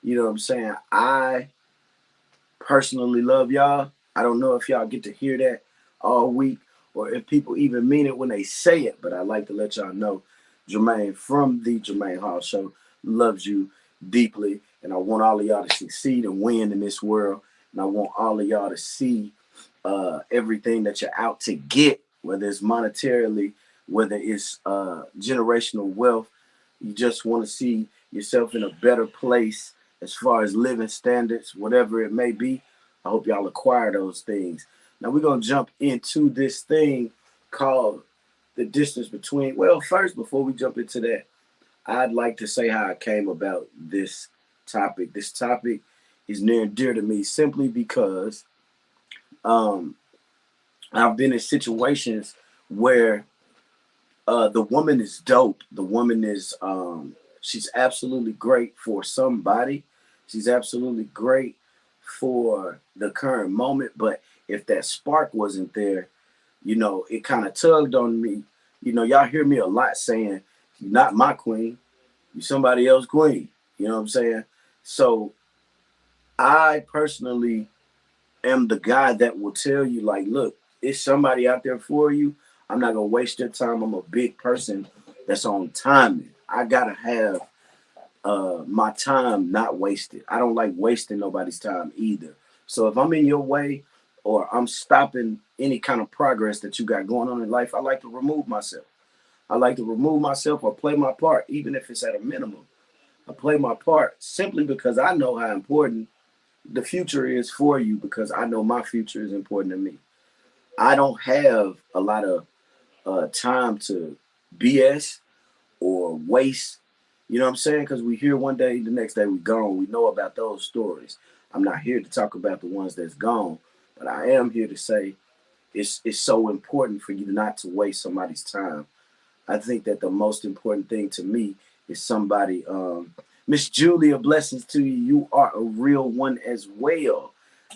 You know what I'm saying? I personally love y'all. I don't know if y'all get to hear that all week or if people even mean it when they say it, but I like to let y'all know Jermaine from the Jermaine Hall Show loves you deeply. And I want all of y'all to succeed and win in this world. And I want all of y'all to see everything that you're out to get, whether it's monetarily, whether it's generational wealth. You just want to see yourself in a better place as far as living standards, whatever it may be. I hope y'all acquire those things. Now we're gonna jump into this thing called the distance between. Well, first, before we jump into that, I'd like to say how I came about this topic. This topic is near and dear to me simply because um, I've been in situations where the woman is dope. The woman is she's absolutely great for somebody. She's absolutely great for the current moment. But if that spark wasn't there, it kind of tugged on me. Y'all hear me a lot saying, "You're not my queen. You're somebody else's queen." You know what I'm saying? So I personally am the guy that will tell you, like, look, it's somebody out there for you. I'm not gonna waste your time. I'm a big person that's on timing. I gotta have my time not wasted. I don't like wasting nobody's time either. So if I'm in your way or I'm stopping any kind of progress that you got going on in life, I like to remove myself. I like to remove myself or play my part, even if it's at a minimum. I play my part simply because I know how important the future is for you because I know my future is important to me. I don't have a lot of time to BS or waste. You know what I'm saying? Because we here one day, the next day we gone. We know about those stories. I'm not here to talk about the ones that's gone, but I am here to say it's so important for you not to waste somebody's time. I think that the most important thing to me is somebody. Miss Julia, blessings to you. You are a real one as well.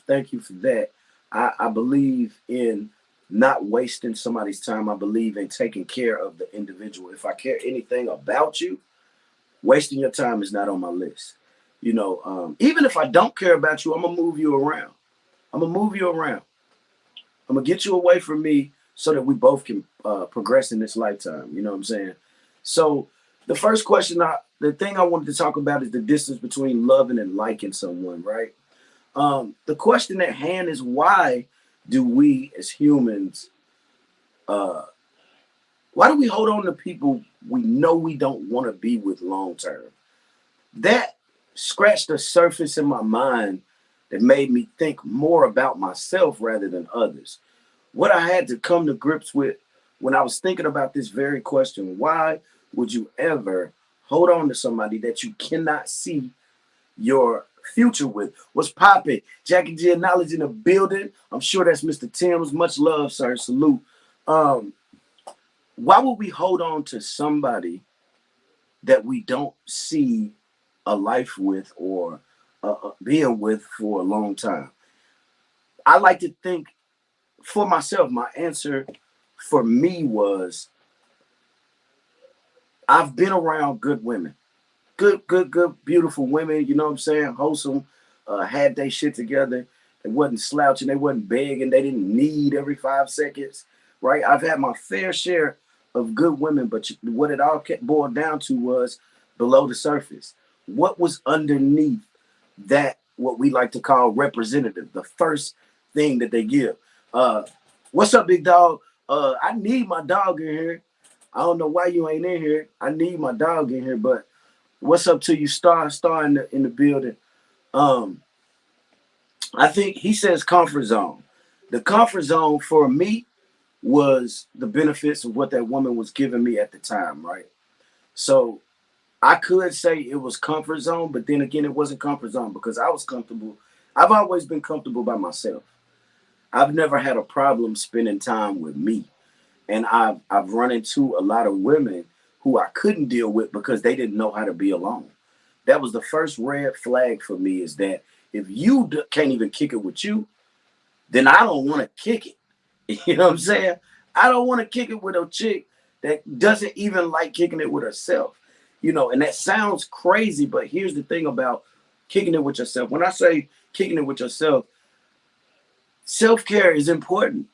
Thank you for that. I believe in not wasting somebody's time. I believe in taking care of the individual. If I care anything about you, wasting your time is not on my list. Even if I don't care about you, I'm gonna move you around. I'm gonna move you around. I'm gonna get you away from me so that we both can progress in this lifetime. You know what I'm saying? So the first question, the thing I wanted to talk about is the distance between loving and liking someone, right? The question at hand is why do we as humans, uh, why do we hold on to people we know we don't want to be with long term? That scratched the surface in my mind that made me think more about myself rather than others. What I had to come to grips with when I was thinking about this very question, why would you ever hold on to somebody that you cannot see your future with? What's popping? Jackie G Knowledge in the building. I'm sure that's Mr. Tim's. Much love, sir. Salute. Um, why would we hold on to somebody that we don't see a life with or being with for a long time? I like to think for myself, my answer for me was I've been around good women, good, beautiful women. You know what I'm saying? Wholesome, had they shit together. They wasn't slouching. They wasn't begging. They didn't need every 5 seconds. Right? I've had my fair share of good women, but what it all kept boiled down to was below the surface. What was underneath that? What we like to call representative. The first thing that they give. Uh, what's up, big dog? I need my dog in here. I don't know why you ain't in here. I need my dog in here, but what's up to you, Star in the building? Um, I think he says comfort zone. The comfort zone for me was the benefits of what that woman was giving me at the time, right? So I could say it was comfort zone, but then again, it wasn't comfort zone because I was comfortable. I've always been comfortable by myself. I've never had a problem spending time with me. And I've run into a lot of women who I couldn't deal with because they didn't know how to be alone. That was the first red flag for me is that if you can't even kick it with you, then I don't want to kick it. You know what I'm saying? I don't want to kick it with a chick that doesn't even like kicking it with herself. And that sounds crazy, but here's the thing about kicking it with yourself. When I say kicking it with yourself, self-care is important.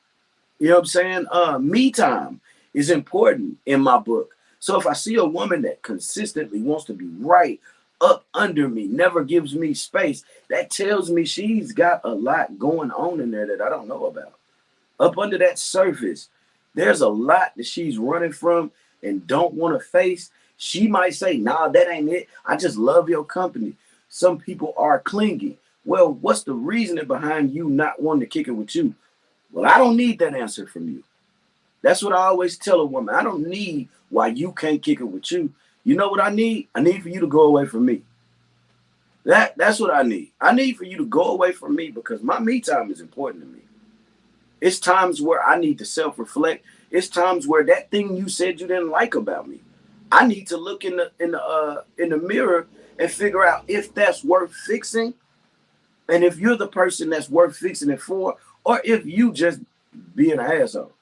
You know what I'm saying? Me time is important in my book. So if I see a woman that consistently wants to be right up under me, never gives me space, that tells me she's got a lot going on in there that I don't know about. Up under that surface, there's a lot that she's running from and don't want to face. She might say, nah, that ain't it. I just love your company. Some people are clingy. Well, what's the reasoning behind you not wanting to kick it with you? Well, I don't need that answer from you. That's what I always tell a woman. I don't need why you can't kick it with you. You know what I need? I need for you to go away from me. That's what I need. I need for you to go away from me because my me time is important to me. It's times where I need to self-reflect. It's times where that thing you said you didn't like about me, I need to look in the mirror and figure out if that's worth fixing, and if you're the person that's worth fixing it for, or if you just being an asshole.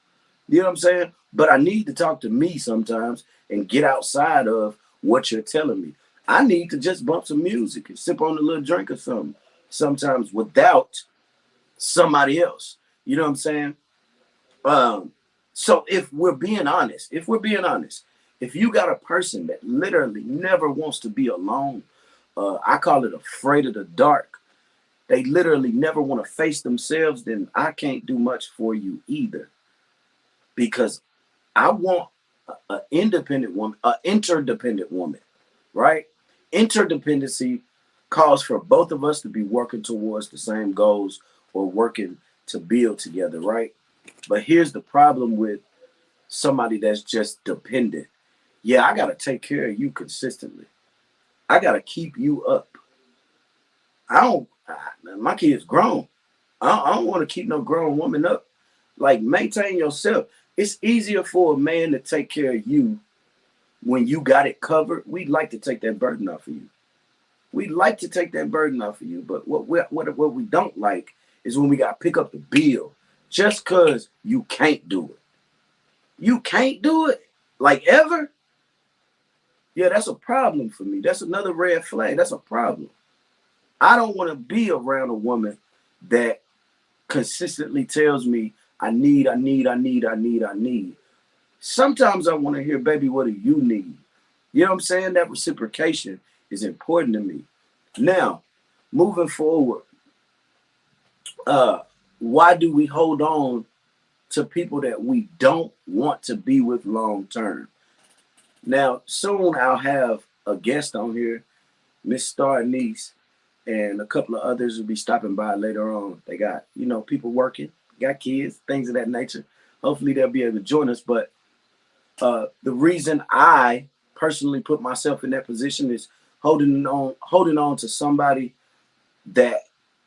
You know what I'm saying? But I need to talk to me sometimes and get outside of what you're telling me. I need to just bump some music and sip on a little drink or something sometimes without somebody else. You know what I'm saying? Um, so if you got a person that literally never wants to be alone, I call it afraid of the dark. They literally never want to face themselves, then I can't do much for you either. Because I want an independent woman, an interdependent woman, right? Interdependency calls for both of us to be working towards the same goals or working to build together, right? But here's the problem with somebody that's just dependent. Yeah, I got to take care of you consistently. I got to keep you up. I don't, my kid's grown. I don't want to keep no grown woman up. Like, maintain yourself. It's easier for a man to take care of you when you got it covered. We'd like to take that burden off of you. We'd like to take that burden off of you. But what we don't like is when we got to pick up the bill just because you can't do it. You can't do it? Like, ever? Yeah, that's a problem for me. That's another red flag. That's a problem. I don't want to be around a woman that consistently tells me, I need, I need, I need, I need, I need. Sometimes I want to hear, baby, what do you need? You know what I'm saying? That reciprocation is important to me. Now, moving forward, uh, why do we hold on to people that we don't want to be with long term? Now, soon I'll have a guest on here, Miss Star Niece, and a couple of others will be stopping by later on. They got, people working, got kids, things of that nature. Hopefully they'll be able to join us. But the reason I personally put myself in that position is holding on to somebody that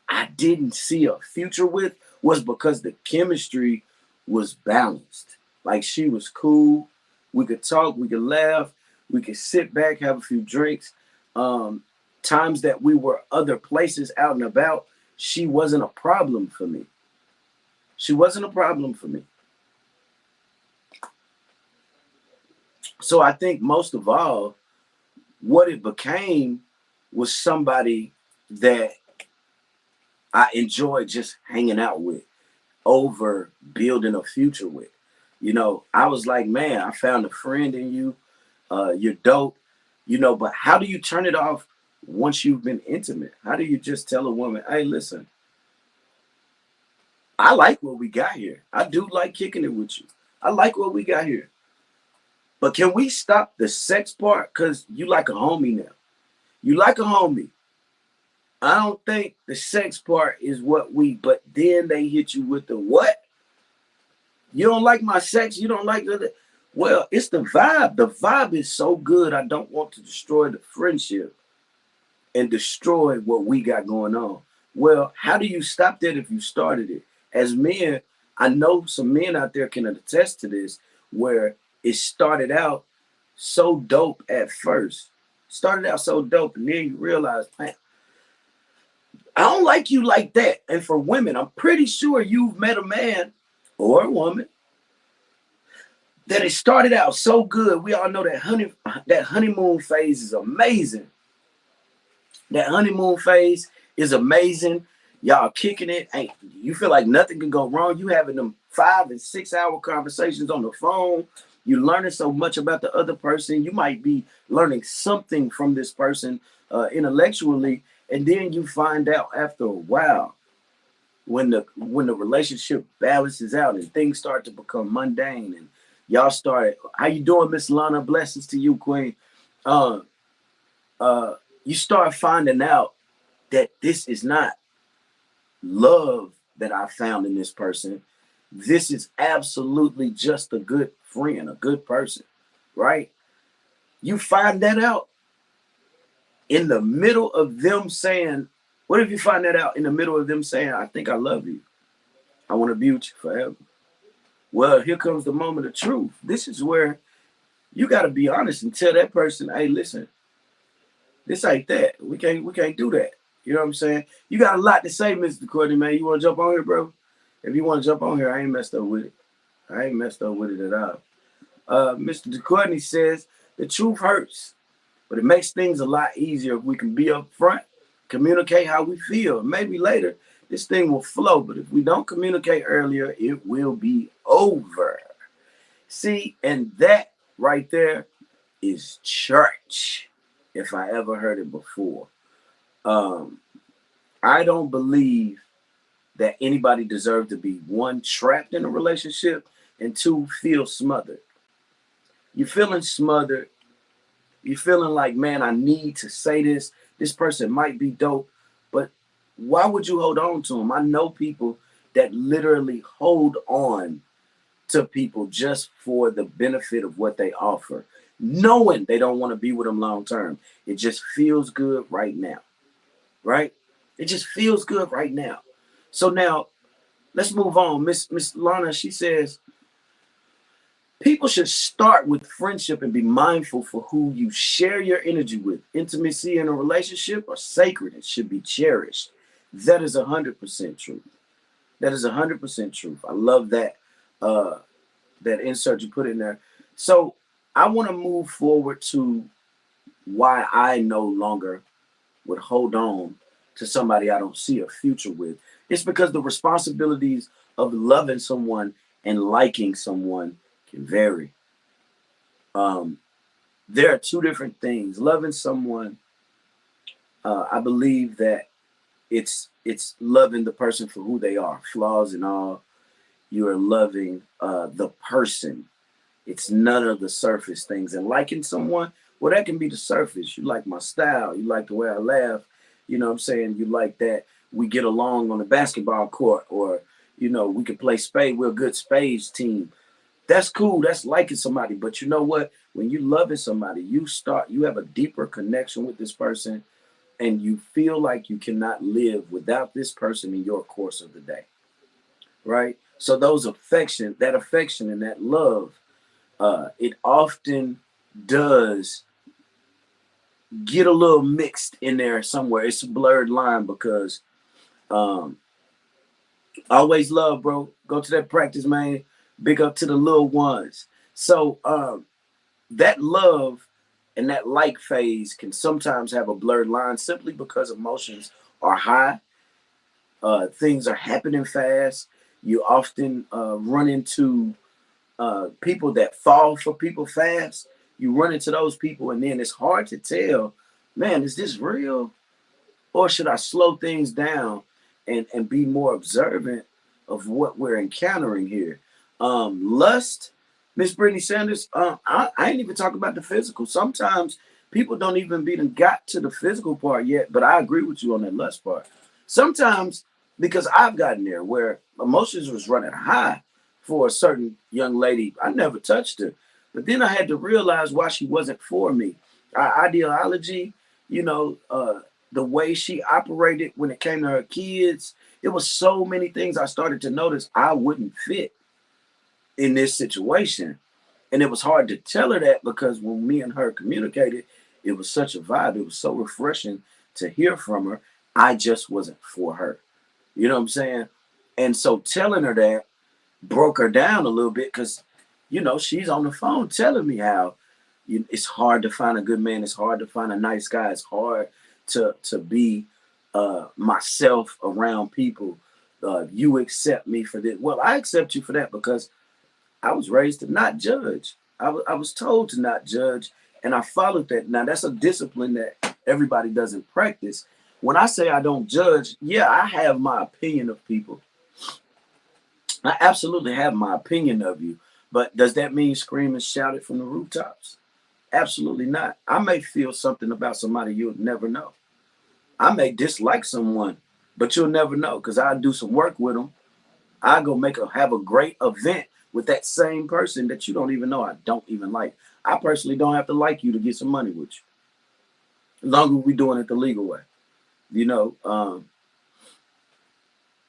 I didn't see a future with was because the chemistry was balanced. Like, she was cool. We could talk, we could laugh, we could sit back, have a few drinks. Times that we were other places out and about, she wasn't a problem for me. She wasn't a problem for me. So I think most of all, what it became was somebody that I enjoyed just hanging out with over building a future with. I was like, man, I found a friend in you. You're dope. But how do you turn it off once you've been intimate? How do you just tell a woman, hey, listen, I like what we got here. I do like kicking it with you. I like what we got here. But can we stop the sex part? Because you like a homie now. You like a homie. I don't think the sex part is but then they hit you with the what? You don't like my sex? You don't like the, well, it's the vibe. The vibe is so good. I don't want to destroy the friendship and destroy what we got going on. Well, how do you stop that if you started it? As men, I know some men out there can attest to this, where it started out so dope at first. Started out so dope, and then you realize, man, I don't like you like that. And for women, I'm pretty sure you've met a man or a woman that it started out so good. We all know that honeymoon phase is amazing. That honeymoon phase is amazing. Y'all kicking it. Ain't you feel like nothing can go wrong? You having them 5 and 6 hour conversations on the phone. You learning so much about the other person. You might be learning something from this person intellectually, and then you find out after a while when the relationship balances out and things start to become mundane and y'all start. How you doing, Miss Lana? Blessings to you, Queen. Uh, you start finding out that this is not love that I found in this person. This is absolutely just a good friend, a good person, right? You find that out in the middle of them saying, what if you find that out in the middle of them saying, I think I love you. I want to be with you forever. Well, here comes the moment of truth. This is where you got to be honest and tell that person, hey, listen, this ain't that. We can't do that. You know what I'm saying? You got a lot to say, Mr. Courtney, man. You want to jump on here, bro? If you want to jump on here, I ain't messed up with it. I ain't messed up with it at all. Mr. DeCourtney says the truth hurts, but it makes things a lot easier if we can be up front, communicate how we feel. Maybe later this thing will flow, but if we don't communicate earlier, it will be over. See, and that right there is church, if I ever heard it before. Um, I don't believe that anybody deserves to be one, trapped in a relationship, and two, feel smothered. You're feeling smothered. You're feeling like, man, I need to say this. This person might be dope, but why would you hold on to them? I know people that literally hold on to people just for the benefit of what they offer, knowing they don't want to be with them long term. It just feels good right now, right? It just feels good right now. So now let's move on. Miss Lana, she says people should start with friendship and be mindful for who you share your energy with. Intimacy in a relationship are sacred and should be cherished. That is 100% truth. That is 100% truth. I love that that insert you put in there. So I want to move forward to why I no longer would hold on to somebody I don't see a future with. It's because the responsibilities of loving someone and liking someone can vary. Um, there are two different things. Loving someone, I believe that it's loving the person for who they are, flaws and all. You are loving the person. It's none of the surface things. And liking someone, well, that can be the surface. You like my style. You like the way I laugh. You know what I'm saying? You like that we get along on the basketball court, or, you know, we can play spade. We're a good spades team. That's cool. That's liking somebody. But you know what? When you loving somebody, you have a deeper connection with this person, and you feel like you cannot live without this person in your course of the day. Right? So that affection and that love, it often does get a little mixed in there somewhere. It's a blurred line because um, always love, bro. Go to that practice, man. Big up to the little ones. So that love and that like phase can sometimes have a blurred line simply because emotions are high. Things are happening fast. You often run into people that fall for people fast. You run into those people, and then it's hard to tell, man, is this real? Or should I slow things down and be more observant of what we're encountering here? Lust, Miss Brittany Sanders, I ain't even talking about the physical. Sometimes people don't even be got to the physical part yet, but I agree with you on that lust part. Sometimes, because I've gotten there where emotions was running high for a certain young lady, I never touched her. But then I had to realize why she wasn't for me. Our ideology, you know, the way she operated when it came to her kids, it was so many things I started to notice I wouldn't fit in this situation. And it was hard to tell her that because when me and her communicated, it was such a vibe. It was so refreshing to hear from her. I just wasn't for her. You know what I'm saying? And so telling her that broke her down a little bit because, you know, she's on the phone telling me how it's hard to find a good man. It's hard to find a nice guy. It's hard to be myself around people. You accept me for this. Well, I accept you for that because I was raised to not judge. I was told to not judge, and I followed that. Now, that's a discipline that everybody doesn't practice. When I say I don't judge, yeah, I have my opinion of people. I absolutely have my opinion of you. But does that mean scream and shout it from the rooftops? Absolutely not. I may feel something about somebody you'll never know. I may dislike someone, but you'll never know because I do some work with them. I go have a great event with that same person that you don't even know I don't even like. I personally don't have to like you to get some money with you. As long as we're doing it the legal way. You know,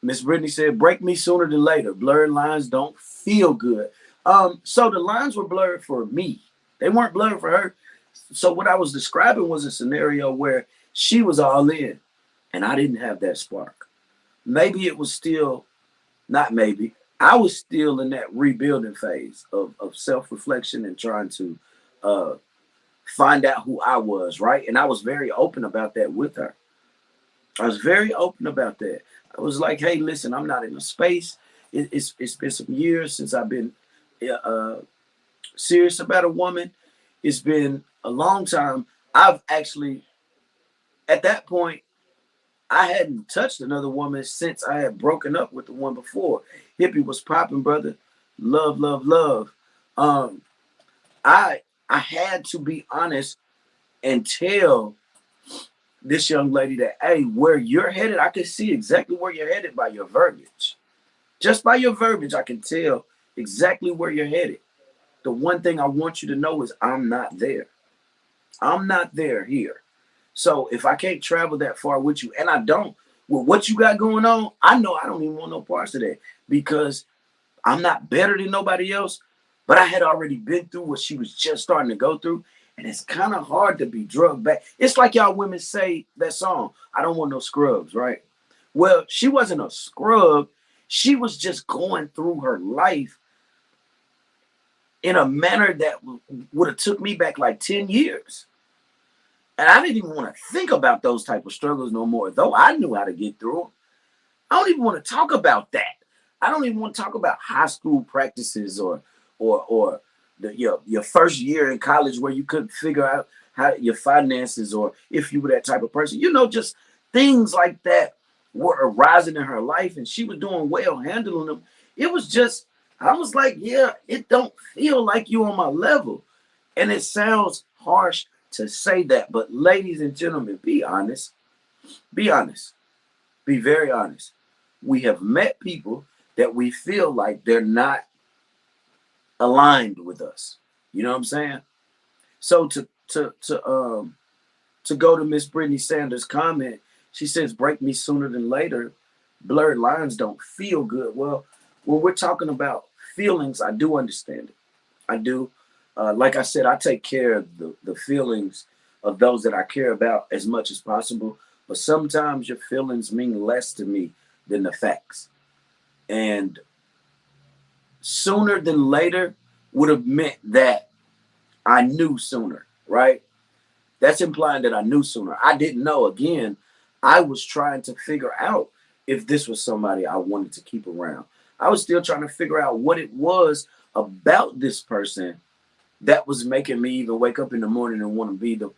Miss Brittany said, break me sooner than later. Blurred lines don't feel good. So the lines were blurred for me. They weren't blurred for her. So what I was describing was a scenario where she was all in and I didn't have that spark. Maybe it was still, not maybe, I was still in that rebuilding phase of self-reflection and trying to uh, find out who I was, right? And I was very open about that with her. I was very open about that. I was like, hey, listen, I'm not in a space. It's been some years since I've been uh, serious about a woman. It's been a long time. I've actually, at that point, I hadn't touched another woman since I had broken up with the one before. Hippie was popping, brother. Love, love, love. Um, I I had to be honest and tell this young lady that, hey, where you're headed, I can see exactly where you're headed by your verbiage. Just by your verbiage, I can tell exactly where you're headed. The one thing I want you to know is I'm not there. I'm not there here. So if I can't travel that far with you, and I don't, with what you got going on, I know I don't even want no parts of that because I'm not better than nobody else, but I had already been through what she was just starting to go through. And it's kind of hard to be drugged back. It's like y'all women say that song, I don't want no scrubs, right? Well, she wasn't a scrub. She was just going through her life in a manner that would have took me back like 10 years. And I didn't even want to think about those type of struggles no more, though I knew how to get through them. I don't even want to talk about that. I don't even want to talk about high school practices or your first year in college where you couldn't figure out how your finances or if you were that type of person. You know, just things like that were arising in her life and she was doing well handling them. It was just, I was like, yeah, it don't feel like you on my level. And it sounds harsh to say that, but ladies and gentlemen, be honest. Be honest. Be very honest. We have met people that we feel like they're not aligned with us. You know what I'm saying? So to go to Miss Brittany Sanders' comment, she says, "Break me sooner than later. Blurred lines don't feel good." Well, when we're talking about feelings, I do understand it. I do. Like I said, I take care of the feelings of those that I care about as much as possible. But sometimes your feelings mean less to me than the facts. And sooner than later would have meant that I knew sooner, right? That's implying that I knew sooner. I didn't know. Again, I was trying to figure out if this was somebody I wanted to keep around. I was still trying to figure out what it was about this person that was making me even wake up in the morning and want to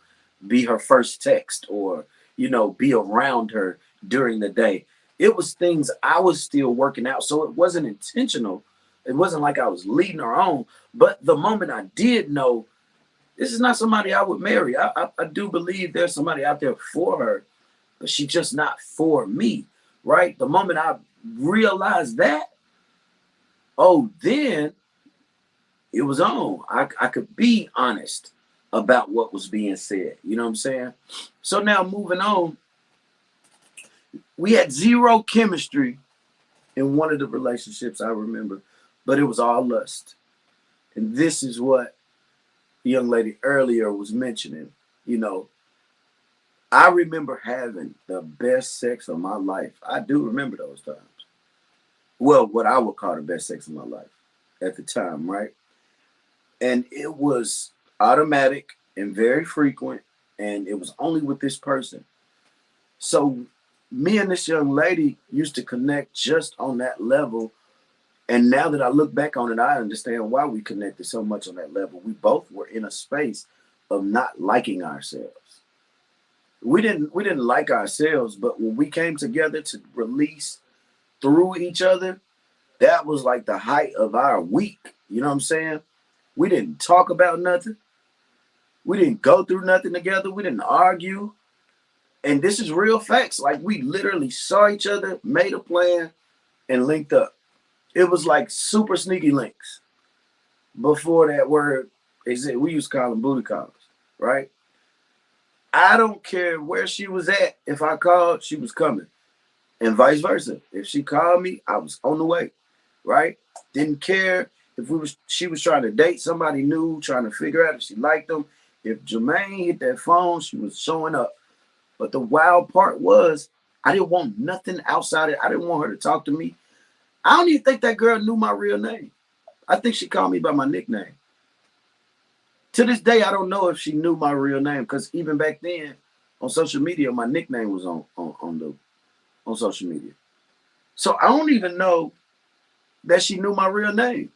be her first text or be around her during the day. It was things I was still working out, so it wasn't intentional. It wasn't like I was leading her on. But the moment I did know this is not somebody I would marry, I do believe there's somebody out there for her, but she's just not for me, right? The moment I realized that, oh, then it was on. I could be honest about what was being said. You know what I'm saying? So now moving on, we had zero chemistry in one of the relationships I remember, but it was all lust. And this is what the young lady earlier was mentioning. You know, I remember having the best sex of my life. I do remember those times. Well, what I would call the best sex of my life at the time, right? And it was automatic and very frequent, and it was only with this person. So me and this young lady used to connect just on that level. And now that I look back on it, I understand why we connected so much on that level. We both were in a space of not liking ourselves. We didn't like ourselves, but when we came together to release through each other, that was like the height of our week. You know what I'm saying? We didn't talk about nothing. We didn't go through nothing together. We didn't argue. And this is real facts. Like we literally saw each other, made a plan, and linked up. It was like super sneaky links. Before that word existed, we used to call them booty calls, right? I don't care where she was at. If I called, she was coming, and vice versa. If she called me, I was on the way, right? Didn't care if she was trying to date somebody new, trying to figure out if she liked them. If Jermaine hit that phone, she was showing up. But the wild part was, I didn't want nothing outside it. I didn't want her to talk to me. I don't even think that girl knew my real name. I think she called me by my nickname. To this day, I don't know if she knew my real name because even back then, on social media, my nickname was on social media. So I don't even know that she knew my real name.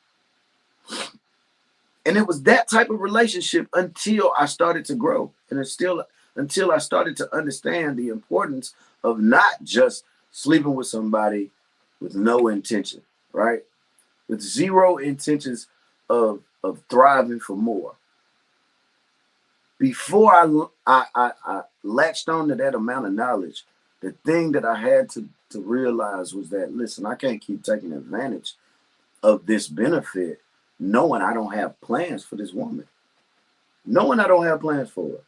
And it was that type of relationship until I started to grow, and it's still until I started to understand the importance of not just sleeping with somebody with no intention, right? With zero intentions of thriving for more. Before I latched on to that amount of knowledge, the thing that I had to realize was that, listen, I can't keep taking advantage of this benefit knowing I don't have plans for this woman. Knowing I don't have plans for her.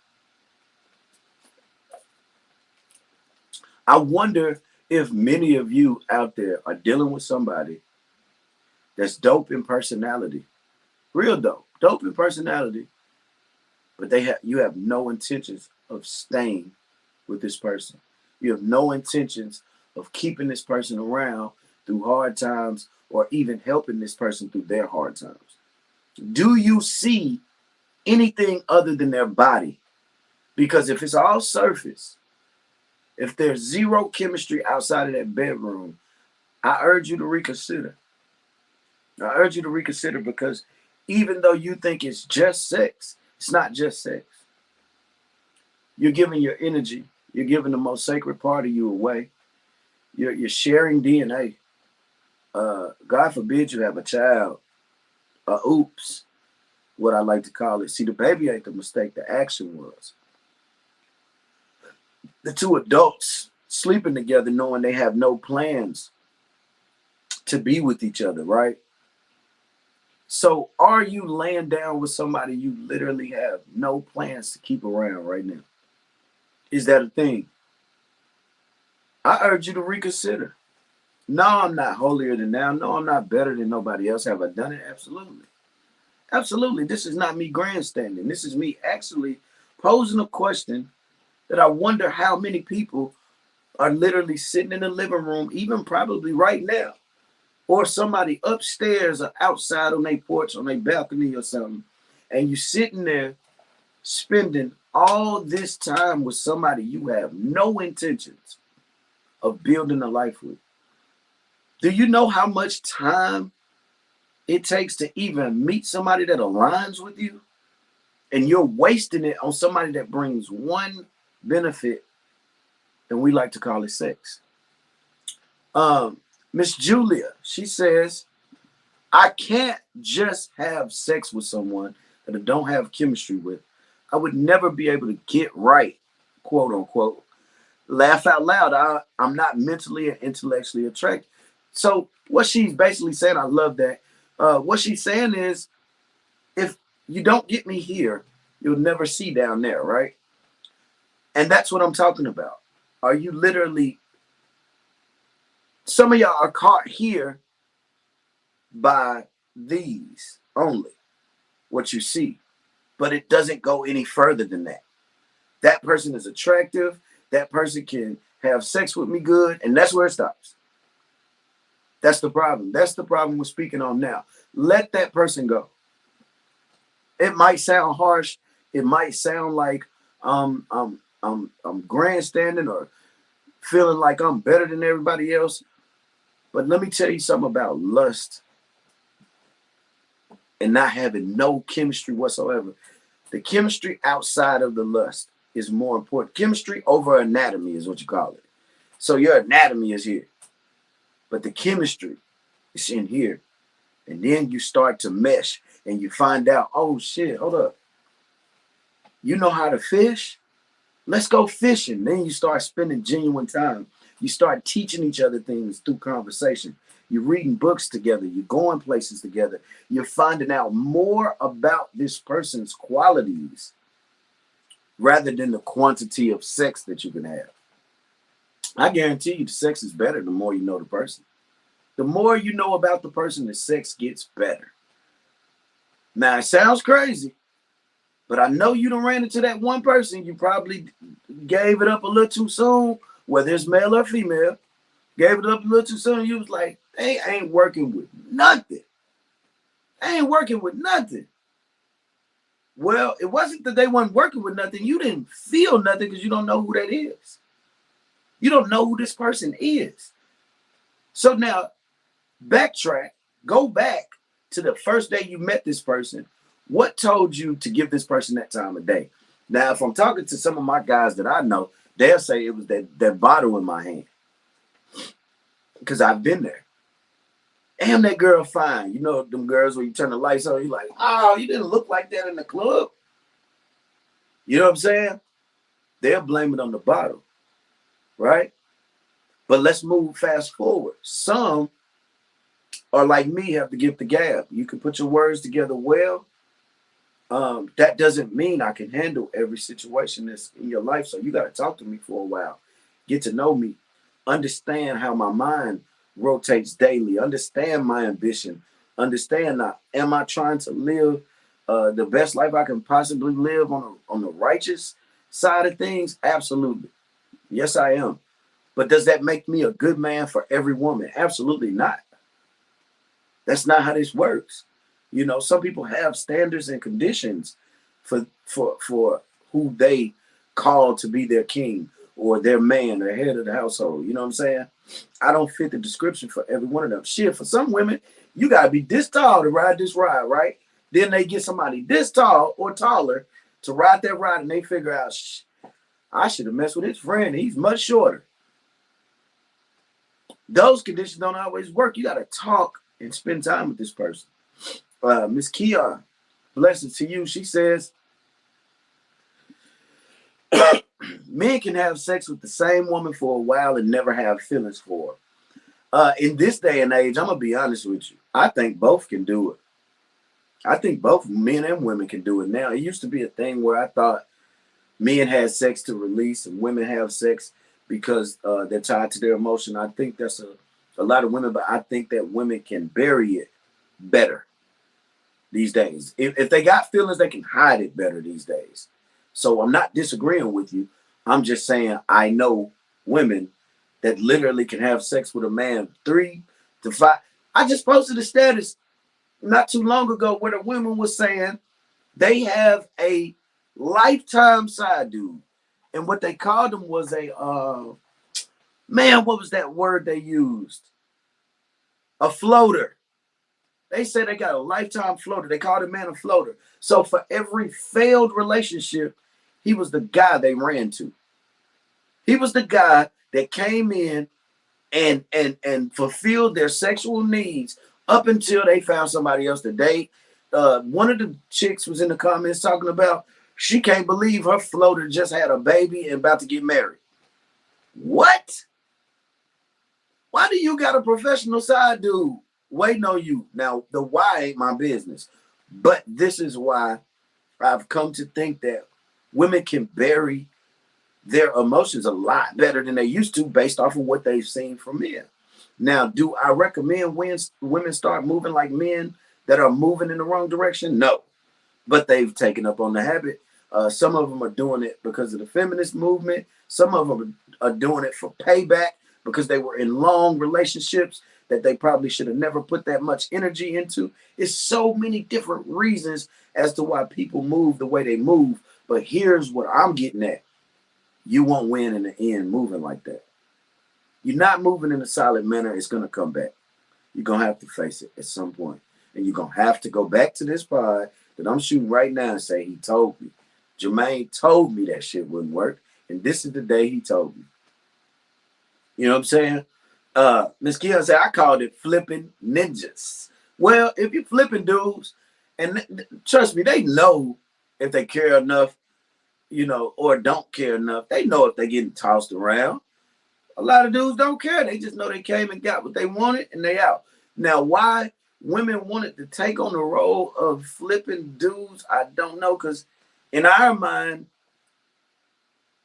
I wonder if many of you out there are dealing with somebody that's dope in personality. Real dope. Dope in personality. But you have no intentions of staying with this person. You have no intentions of keeping this person around through hard times or even helping this person through their hard times. Do you see anything other than their body? Because if it's all surface, if there's zero chemistry outside of that bedroom, I urge you to reconsider. I urge you to reconsider because even though you think it's just sex, it's not just sex. You're giving your energy. You're giving the most sacred part of you away. You're sharing DNA. God forbid you have a child. Oops, what I like to call it. See, the baby ain't the mistake. The action was. The two adults sleeping together knowing they have no plans to be with each other, right? So are you laying down with somebody you literally have no plans to keep around right now? Is that a thing? I urge you to reconsider. No, I'm not holier than thou. No, I'm not better than nobody else. Have I done it? Absolutely. Absolutely. This is not me grandstanding. This is me actually posing a question that I wonder how many people are literally sitting in the living room, even probably right now, or somebody upstairs or outside on their porch, on their balcony or something, and you sitting there spending all this time with somebody you have no intentions of building a life with. Do you know how much time it takes to even meet somebody that aligns with you? And you're wasting it on somebody that brings one benefit, and we like to call it sex. Miss Julia, she says, I can't just have sex with someone that I don't have chemistry with. I would never be able to get right, quote unquote. Laugh out loud. I'm not mentally and intellectually attracted. So what she's basically saying, I love that. What she's saying is, if you don't get me here, you'll never see down there, right? And that's what I'm talking about. Are you literally, some of y'all are caught here by these only, what you see, but it doesn't go any further than that. That person is attractive. That person can have sex with me good, and that's where it stops. That's the problem. That's the problem we're speaking on now. Let that person go. It might sound harsh. It might sound like I'm grandstanding or feeling like I'm better than everybody else. But let me tell you something about lust and not having no chemistry whatsoever. The chemistry outside of the lust is more important. Chemistry over anatomy is what you call it. So your anatomy is here, but the chemistry is in here. And then you start to mesh and you find out, oh shit, hold up. You know how to fish? Let's go fishing. Then you start spending genuine time. You start teaching each other things through conversation. You're reading books together. You're going places together. You're finding out more about this person's qualities rather than the quantity of sex that you can have. I guarantee you the sex is better the more you know the person. The more you know about the person, the sex gets better. Now, it sounds crazy, but I know you done ran into that one person. You probably gave it up a little too soon, whether it's male or female. Gave it up a little too soon. And you was like, they ain't working with nothing. They ain't working with nothing. Well, it wasn't that they weren't working with nothing. You didn't feel nothing because you don't know who that is. You don't know who this person is. So now, backtrack, go back to the first day you met this person. What told you to give this person that time of day? Now, if I'm talking to some of my guys that I know, they'll say it was that bottle in my hand. Because I've been there. Damn, that girl fine. You know them girls where you turn the lights on, you're like, oh, you didn't look like that in the club. You know what I'm saying? They'll blame it on the bottle, right? But let's move fast forward. Some are like me, have to give the gab. You can put your words together well. That doesn't mean I can handle every situation that's in your life. So you got to talk to me for a while, get to know me, understand how my mind rotates daily, understand my ambition, understand now, am I trying to live the best life I can possibly live on the righteous side of things? Absolutely. Yes, I am. But does that make me a good man for every woman? Absolutely not. That's not how this works. You know, some people have standards and conditions for who they call to be their king or their man, their head of the household. You know what I'm saying? I don't fit the description for every one of them. Shit, for some women, you gotta be this tall to ride this ride, right? Then they get somebody this tall or taller to ride that ride, and they figure out, I should have messed with his friend. He's much shorter. Those conditions don't always work. You gotta talk and spend time with this person. Miss Kia, blessings to you. She says, men can have sex with the same woman for a while and never have feelings for her. In this day and age, I'm going to be honest with you. I think both can do it. I think both men and women can do it now. It used to be a thing where I thought men had sex to release and women have sex because they're tied to their emotion. I think that's a lot of women, but I think that women can bury it better these days. If they got feelings, they can hide it better these days. So I'm not disagreeing with you. I'm just saying I know women that literally can have sex with a man 3 to 5. I just posted a status not too long ago where the women was saying they have a lifetime side dude. And what they called him was what was that word they used? A floater. They said they got a lifetime floater. They called a man a floater. So for every failed relationship, he was the guy they ran to. He was the guy that came in and fulfilled their sexual needs up until they found somebody else to date. One of the chicks was in the comments talking about she can't believe her floater just had a baby and about to get married. What? Why do you got a professional side dude waiting on you? Now, the why ain't my business. But this is why I've come to think that women can bury their emotions a lot better than they used to based off of what they've seen from men. Now, do I recommend women start moving like men that are moving in the wrong direction? No. But they've taken up on the habit. Some of them are doing it because of the feminist movement. Some of them are doing it for payback because they were in long relationships that they probably should have never put that much energy into. It's so many different reasons as to why people move the way they move. But here's what I'm getting at. You won't win in the end moving like that. you're not moving in a solid manner, it's gonna come back. You're gonna have to face it at some point. And you're gonna have to go back to this pod that I'm shooting right now and say, he told me. Jermaine told me that shit wouldn't work. And this is the day he told me. You know what I'm saying? Miss Keon said I called it flipping ninjas. Well, if you're flipping dudes, and trust me, they know if they care enough, you know, or don't care enough. They know if they're getting tossed around. A lot of dudes don't care. They just know they came and got what they wanted and they out. Now, why women wanted to take on the role of flipping dudes, I don't know. Because in our mind,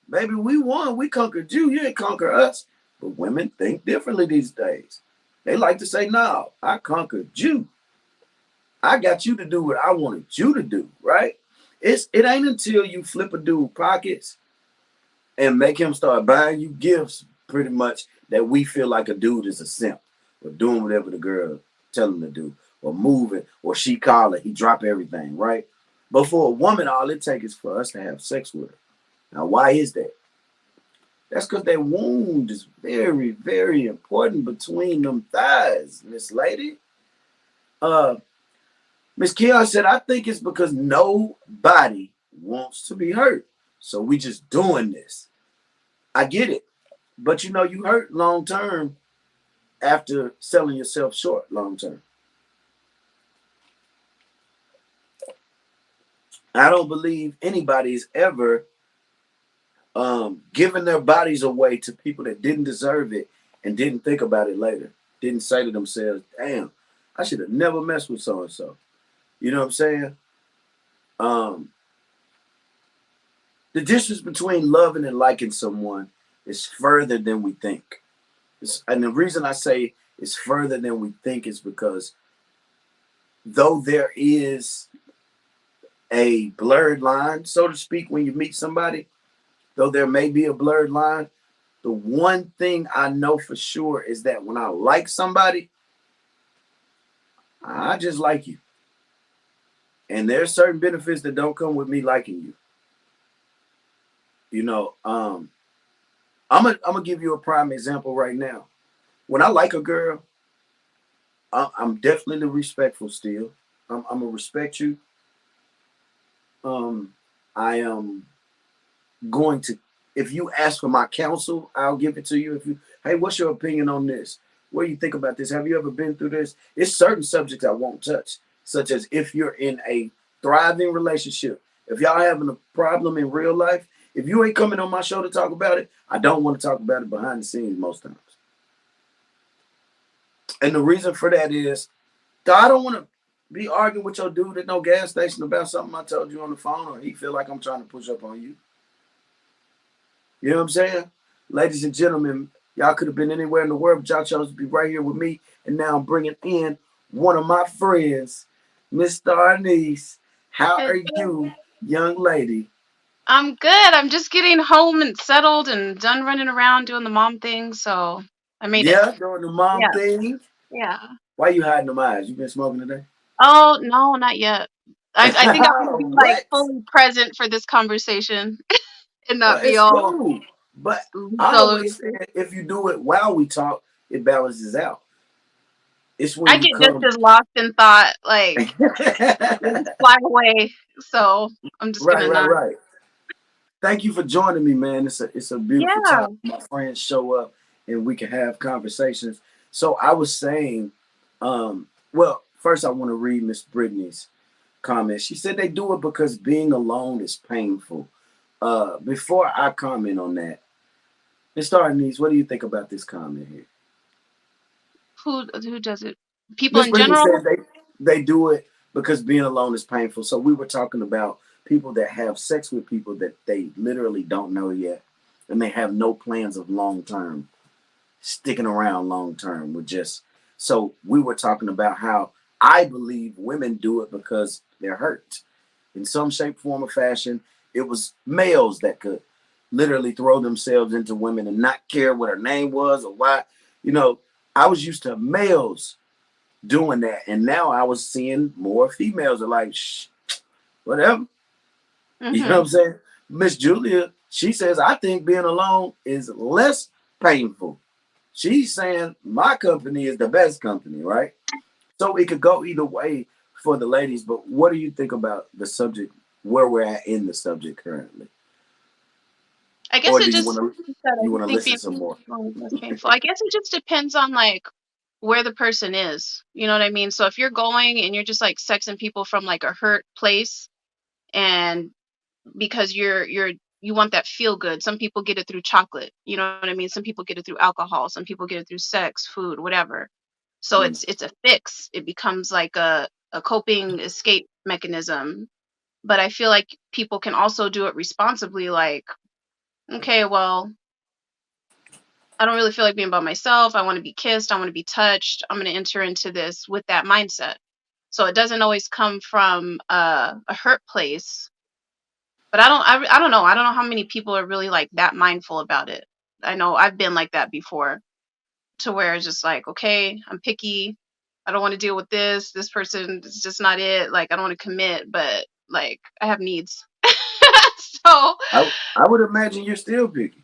baby, we won. We conquered you. You didn't conquer us. But women think differently these days. They like to say, no, I conquered you. I got you to do what I wanted you to do, right? It ain't until you flip a dude pockets and make him start buying you gifts, pretty much, that we feel like a dude is a simp or doing whatever the girl tell him to do, or moving, or she call it, he drop everything, right? But for a woman, all it takes is for us to have sex with her. Now, why is that? That's because that wound is very, very important between them thighs, Miss Lady. Uh, Miss Keon said, I think it's because nobody wants to be hurt. So we just doing this. I get it. But you know, you hurt long term after selling yourself short long term. I don't believe anybody's ever given their bodies away to people that didn't deserve it and didn't think about it later. Didn't say to themselves, damn, I should have never messed with so and so. You know what I'm saying? Um, the distance between loving and liking someone is further than we think. And the reason I say it's further than we think is because though there is a blurred line, so to speak, when you meet somebody, though there may be a blurred line, the one thing I know for sure is that when I like somebody, I just like you. And there's certain benefits that don't come with me liking you. You know, I'm gonna give you a prime example right now. When I like a girl, I'm definitely respectful still. I'm gonna respect you. I am going to, if you ask for my counsel, I'll give it to you. If you, hey, what's your opinion on this? What do you think about this? Have you ever been through this? It's certain subjects I won't touch, such as if you're in a thriving relationship. If y'all having a problem in real life, if you ain't coming on my show to talk about it, I don't want to talk about it behind the scenes most times. And the reason for that is, I don't want to be arguing with your dude at no gas station about something I told you on the phone, or he feel like I'm trying to push up on you. You know what I'm saying? Ladies and gentlemen, y'all could have been anywhere in the world, but y'all chose to be right here with me. And now I'm bringing in one of my friends, Miss Ms. How are you, young lady? I'm good. I'm just getting home and settled and done running around doing the mom thing, so I made it. Yeah, doing the mom Yeah. thing. Yeah. Why you hiding them eyes? You been smoking today? Oh, no, not yet. I think I'm gonna be like What? fully present for this conversation and Well, not be it's all cool. But loose I all over the always say place. if you do it while we talk, it balances out. It's when I you get just come. as lost in thought, like they right, just fly away. So I'm just right, gonna not. right. Thank you for joining me, man. It's a beautiful time. Yeah. My friends show up and we can have conversations. So I was saying, well, first I want to read Miss Brittany's comment. She said they do it because being alone is painful. Before I comment on that, Miss Darnese, what do you think about this comment here? Who does it? People Miss in Brittany general? said they do it because being alone is painful. So we were talking about people that have sex with people that they literally don't know yet, and they have no plans of long term sticking around long term. With just so we were talking about how I believe women do it because they're hurt in some shape, form, or fashion. It was males that could literally throw themselves into women and not care what her name was or why. You know, I was used to males doing that. And now I was seeing more females are like, shh, whatever. You know what Mm-hmm. I'm saying? Miss Julia, she says, I think being alone is less painful. She's saying my company is the best company, right? So it could go either way for the ladies. But what do you think about the subject, where we're at in the subject currently? I guess Or it do just, like you said, I you want just to think listen being some more? vulnerable is less painful. I guess it just depends on like where the person is. You know what I mean? So if you're going and you're just like sexing people from like a hurt place, and because you want that feel good. Some people get it through chocolate. You know what I mean? Some people get it through alcohol. Some people get it through sex, food, whatever. So Mm. it's a fix. It becomes like a coping escape mechanism. But I feel like people can also do it responsibly. Like, okay, well, I don't really feel like being by myself. I want to be kissed. I want to be touched. I'm going to enter into this with that mindset. So it doesn't always come from a hurt place. But I don't know. I don't know how many people are really like that mindful about it. I know I've been like that before, to where it's just like, okay, I'm picky. I don't want to deal with this. This person is just not it. Like I don't want to commit, but like I have needs. So I would imagine you're still picky.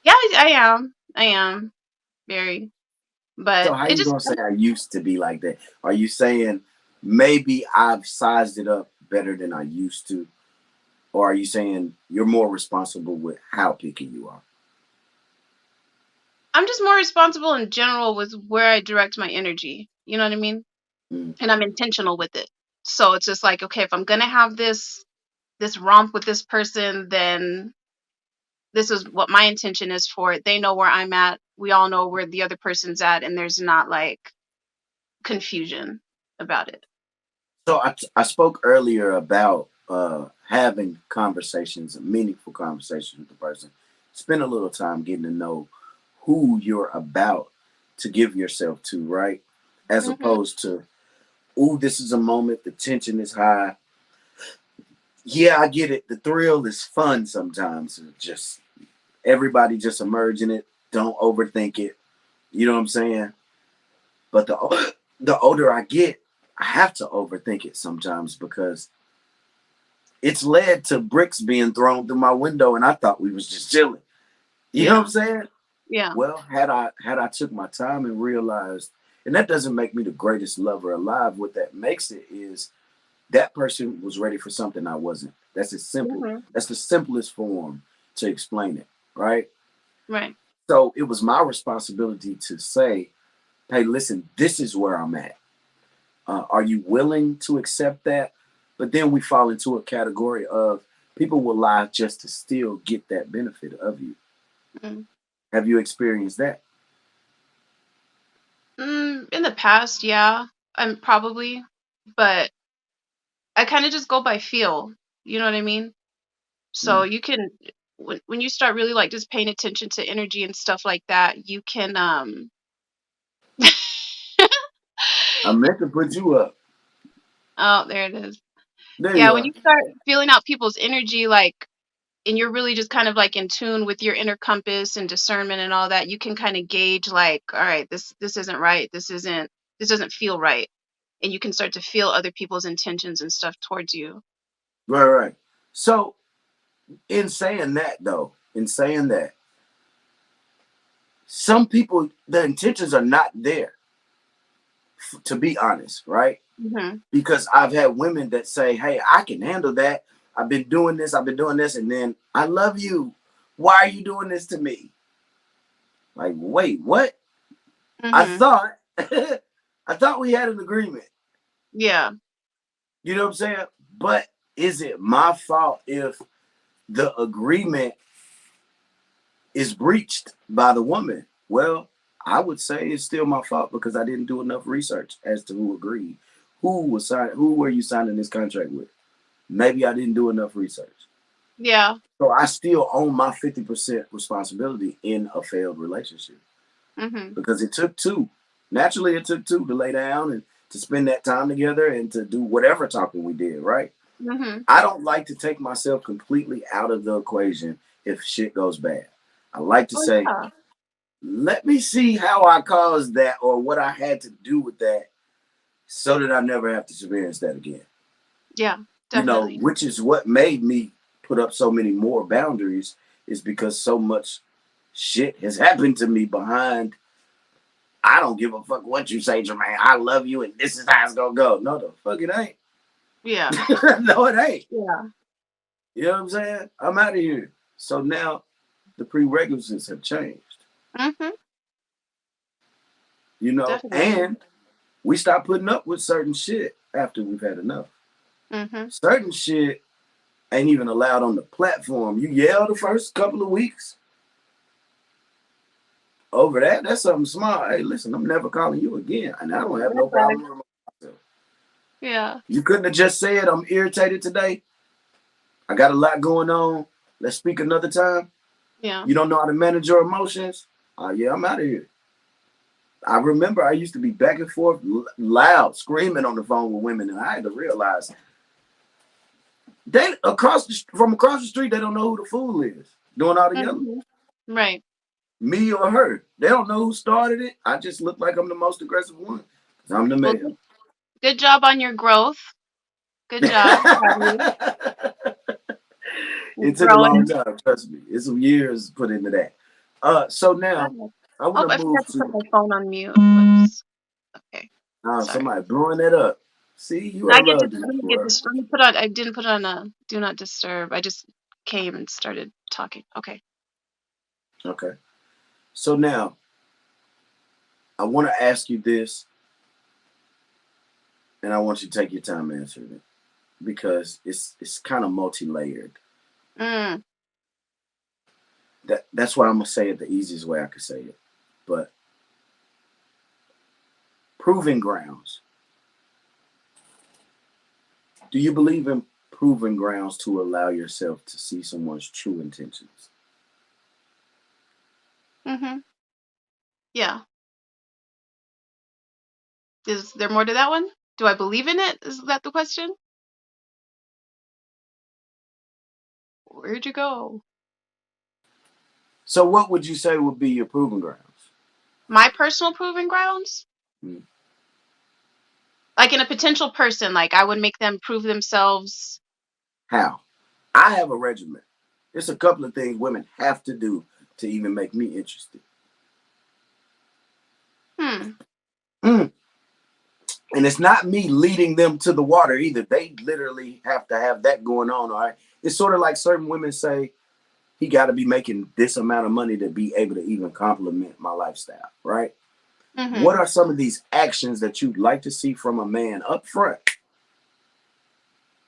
yeah, I am. I am very. So But how it you just gonna say I used to be like that? Are you saying maybe I've sized it up better than I used to? Or are you saying you're more responsible with how picky you are? I'm just more responsible in general with where I direct my energy. You know what I mean? Mm. And I'm intentional with it. So it's just like, okay, if I'm gonna have this romp with this person, then this is what my intention is for it. They know where I'm at. We all know where the other person's at, and there's not like confusion about it. So I spoke earlier about having conversations, meaningful conversations with the person. Spend a little time getting to know who you're about to give yourself to, right? As Mhm. opposed to, ooh, this is a moment, the tension is high. Yeah, I get it. The thrill is fun sometimes. Just everybody just emerge in it. Don't overthink it. You know what I'm saying? But the older I get, I have to overthink it sometimes because it's led to bricks being thrown through my window, and I thought we was just chilling. You know what I'm Yeah. saying? Yeah. Well, had I took my time and realized, and that doesn't make me the greatest lover alive. What that makes it is that person was ready for something I wasn't. That's as simple. Mhm. That's the simplest form to explain it, right? Right. So it was my responsibility to say, "Hey, listen, this is where I'm at. Are you willing to accept that?" But then we fall into a category of people will lie just to still get that benefit of you. Mm. Have you experienced that? In the past, yeah, I'm probably, but I kind of just go by feel. You know what I mean? So Mm. you can, when you start really like just paying attention to energy and stuff like that, you can I meant to put you up. oh, there it is. There Yeah, you when are. you start feeling out people's energy, like, and you're really just kind of like in tune with your inner compass and discernment and all that, you can kind of gauge like, all right, this isn't right. This doesn't feel right. And you can start to feel other people's intentions and stuff towards you. Right, right. So in saying that though, in saying that, some people the intentions are not there, to be honest, right? Hmm. Because I've had women that say, "Hey, I can handle that. I've been doing this, and then I love you. Why are you doing this to me?" Like, wait, what? I Hmm. thought, I thought we had an agreement. Yeah. You know what I'm saying? But is it my fault if the agreement is breached by the woman? Well, I would say it's still my fault because I didn't do enough research as to who agreed. Who were you signing this contract with? Maybe I didn't do enough research. Yeah. So I still own my 50% responsibility in a failed relationship Hmm. because it took two. Naturally, it took two to lay down and to spend that time together and to do whatever talking we did, right? Hmm. I don't like to take myself completely out of the equation if shit goes bad. I like to Oh say, yeah. let me see how I caused that or what I had to do with that so that I never have to experience that again. Yeah. You know, Definitely. which is what made me put up so many more boundaries is because so much shit has happened to me behind. I don't give a fuck what you say, Jermaine. I love you, and this is how it's gonna go. No, the fuck it ain't. Yeah. No, it ain't. Yeah. You know what I'm saying? I'm out of here. So now the prerequisites have changed. Mhm. You know, Definitely. and we stop putting up with certain shit after we've had enough. Mhm. Certain shit ain't even allowed on the platform. You yell the first couple of weeks over that. That's something small. Hey, listen, I'm never calling you again, and I don't have Red no flag. problem with myself. Yeah. You couldn't have just said I'm irritated today. I got a lot going on. Let's speak another time. Yeah. You don't know how to manage your emotions. Yeah, I'm out of here. I remember I used to be back and forth, loud, screaming on the phone with women, and I had to realize they from across the street they don't know who the fool is doing all the yelling. Mhm. Right. Me or her. They don't know who started it. I just look like I'm the most aggressive one. 'Cause I'm the Well, male. good job on your growth. Good job. Proud of you. You're It took a long growing. time, trust me. It's some years put into that. So now Oh, I want to I move forgot to put to my phone on mute. Whoops. Okay. Sorry. somebody blowing that up. See, you I are get loved this. in Let this me get world. this. Let me put on. I didn't put on a do not disturb. I just came and started talking. Okay. Okay. So now I want to ask you this, and I want you to take your time answering it because it's kind of multi-layered. Mm. That's why I'm gonna say it the easiest way I could say it. But proving grounds. Do you believe in proving grounds to allow yourself to see someone's true intentions? Mhm. Yeah. Is there more to that one? Do I believe in it? Is that the question? Where'd you go? So, what would you say would be your proving grounds? My personal proving grounds? Hmm. Like in a potential person, like I would make them prove themselves. How? I have a regimen. There's a couple of things women have to do to even make me interested. Hmm. Mm. And it's not me leading them to the water either. They literally have to have that going on. All right. It's sort of like certain women say, he got to be making this amount of money to be able to even complement my lifestyle. Right. What Mhm. are some of these actions that you'd like to see from a man up front?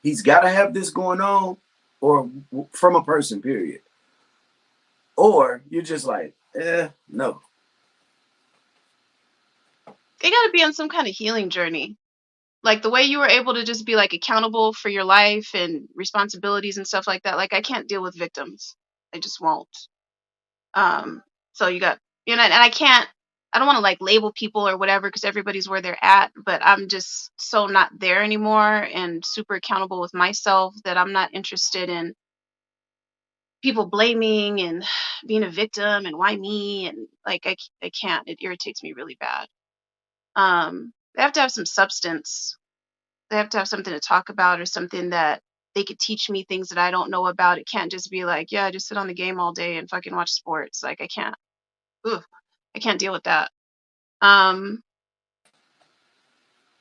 He's got to have this going on, or from a person, period. Or you're just like, no. They got to be on some kind of healing journey. Like the way you were able to just be like accountable for your life and responsibilities and stuff like that. Like I can't deal with victims. I just won't. Um, so you got, and I can't, I don't want to like label people or whatever because everybody's where they're at, but I'm just so not there anymore and super accountable with myself that I'm not interested in people blaming and being a victim and why me and like I can't. It irritates me really bad. They have to have some substance. They have to have something to talk about or something that they could teach me things that I don't know about. It can't just be like, yeah, just sit on the game all day and fucking watch sports. Like I can't. Ugh, I can't deal with that. Um,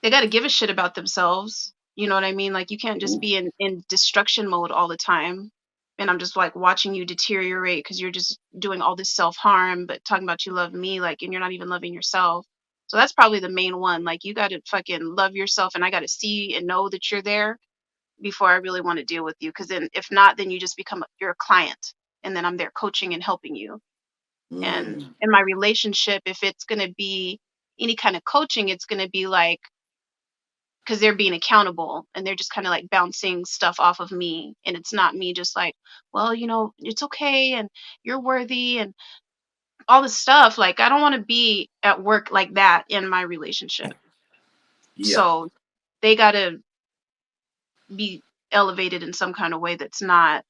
they got to give a shit about themselves. You know what I mean? Like you can't just Ooh. be in destruction mode all the time. And I'm just like watching you deteriorate because you're just doing all this self harm, but talking about you love me, like, and you're not even loving yourself. So that's probably the main one. Like you got to fucking love yourself, and I got to see and know that you're there before I really want to deal with you. Because then, if not, then you just become you're a client, and then I'm there coaching and helping you. And Mm. in my relationship, if it's going to be any kind of coaching, it's going to be like because they're being accountable and they're just kind of like bouncing stuff off of me. And it's not me just like, well, it's okay and you're worthy and all this stuff. Like, I don't want to be at work like that in my relationship. Yeah. So they got to be elevated in some kind of way that's not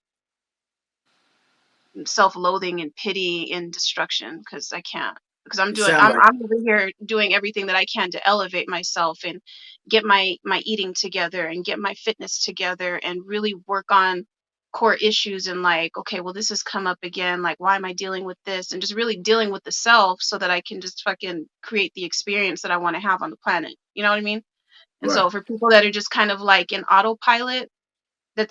self-loathing and pity and destruction because I can't because You sound like I'm over here doing everything that I can to elevate myself and get my eating together and get my fitness together and really work on core issues and like, okay, well, this has come up again. Like, why am I dealing with this? And just really dealing with the self so that I can just fucking create the experience that I want to have on the planet. You know what I mean? And Right. so for people that are just kind of like in autopilot,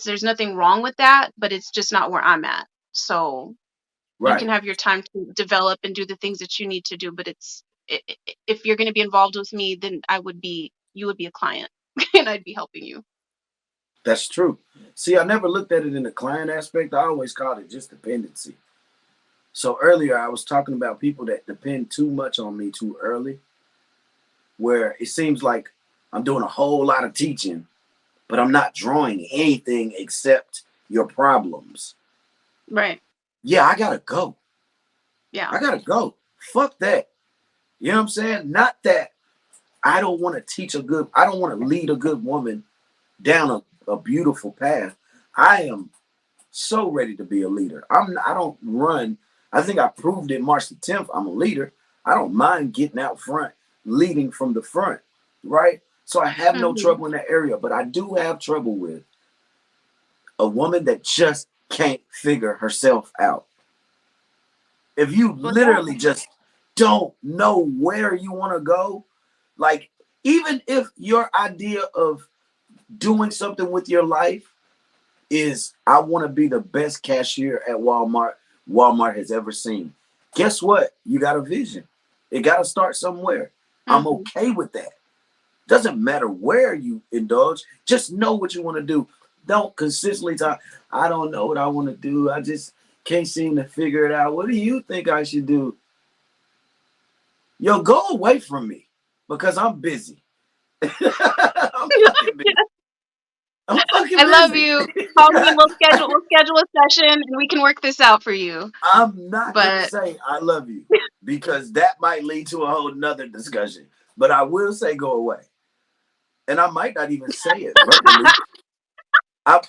there's nothing wrong with that, but it's just not where I'm at. So you can Right. have your time to develop and do the things that you need to do, but if you're going to be involved with me, then you would be a client and I'd be helping you. That's true. See, I never looked at it in the client aspect. I always called it just dependency. So earlier I was talking about people that depend too much on me too early, where it seems like I'm doing a whole lot of teaching, but I'm not drawing anything except your problems. Right. Yeah, I gotta go. Yeah. I gotta go. Fuck that. You know what I'm saying? Not that I don't want to I don't want to lead a good woman down a beautiful path. I am so ready to be a leader. I don't run. I think I proved it March the 10th. I'm a leader. I don't mind getting out front, leading from the front, right? So I have no Mhm. trouble in that area, but I do have trouble with a woman that just can't figure herself out. If you Well, yeah. literally just don't know where you want to go, like even if your idea of doing something with your life is I want to be the best cashier at Walmart has ever seen. Guess what? You got a vision. It got to start somewhere. I'm Mhm. okay with that. Doesn't matter where you indulge. Just know what you want to do. Don't consistently talk. I don't know what I want to do. I just can't seem to figure it out. What do you think I should do? Yo, go away from me because I'm busy. I'm fucking busy. I'm fucking I love busy. you. Call me and we'll schedule a session and we can work this out for you. I'm not gonna But say I love you because that might lead to a whole nother discussion. But I will say go away. And I might not even say it verbally.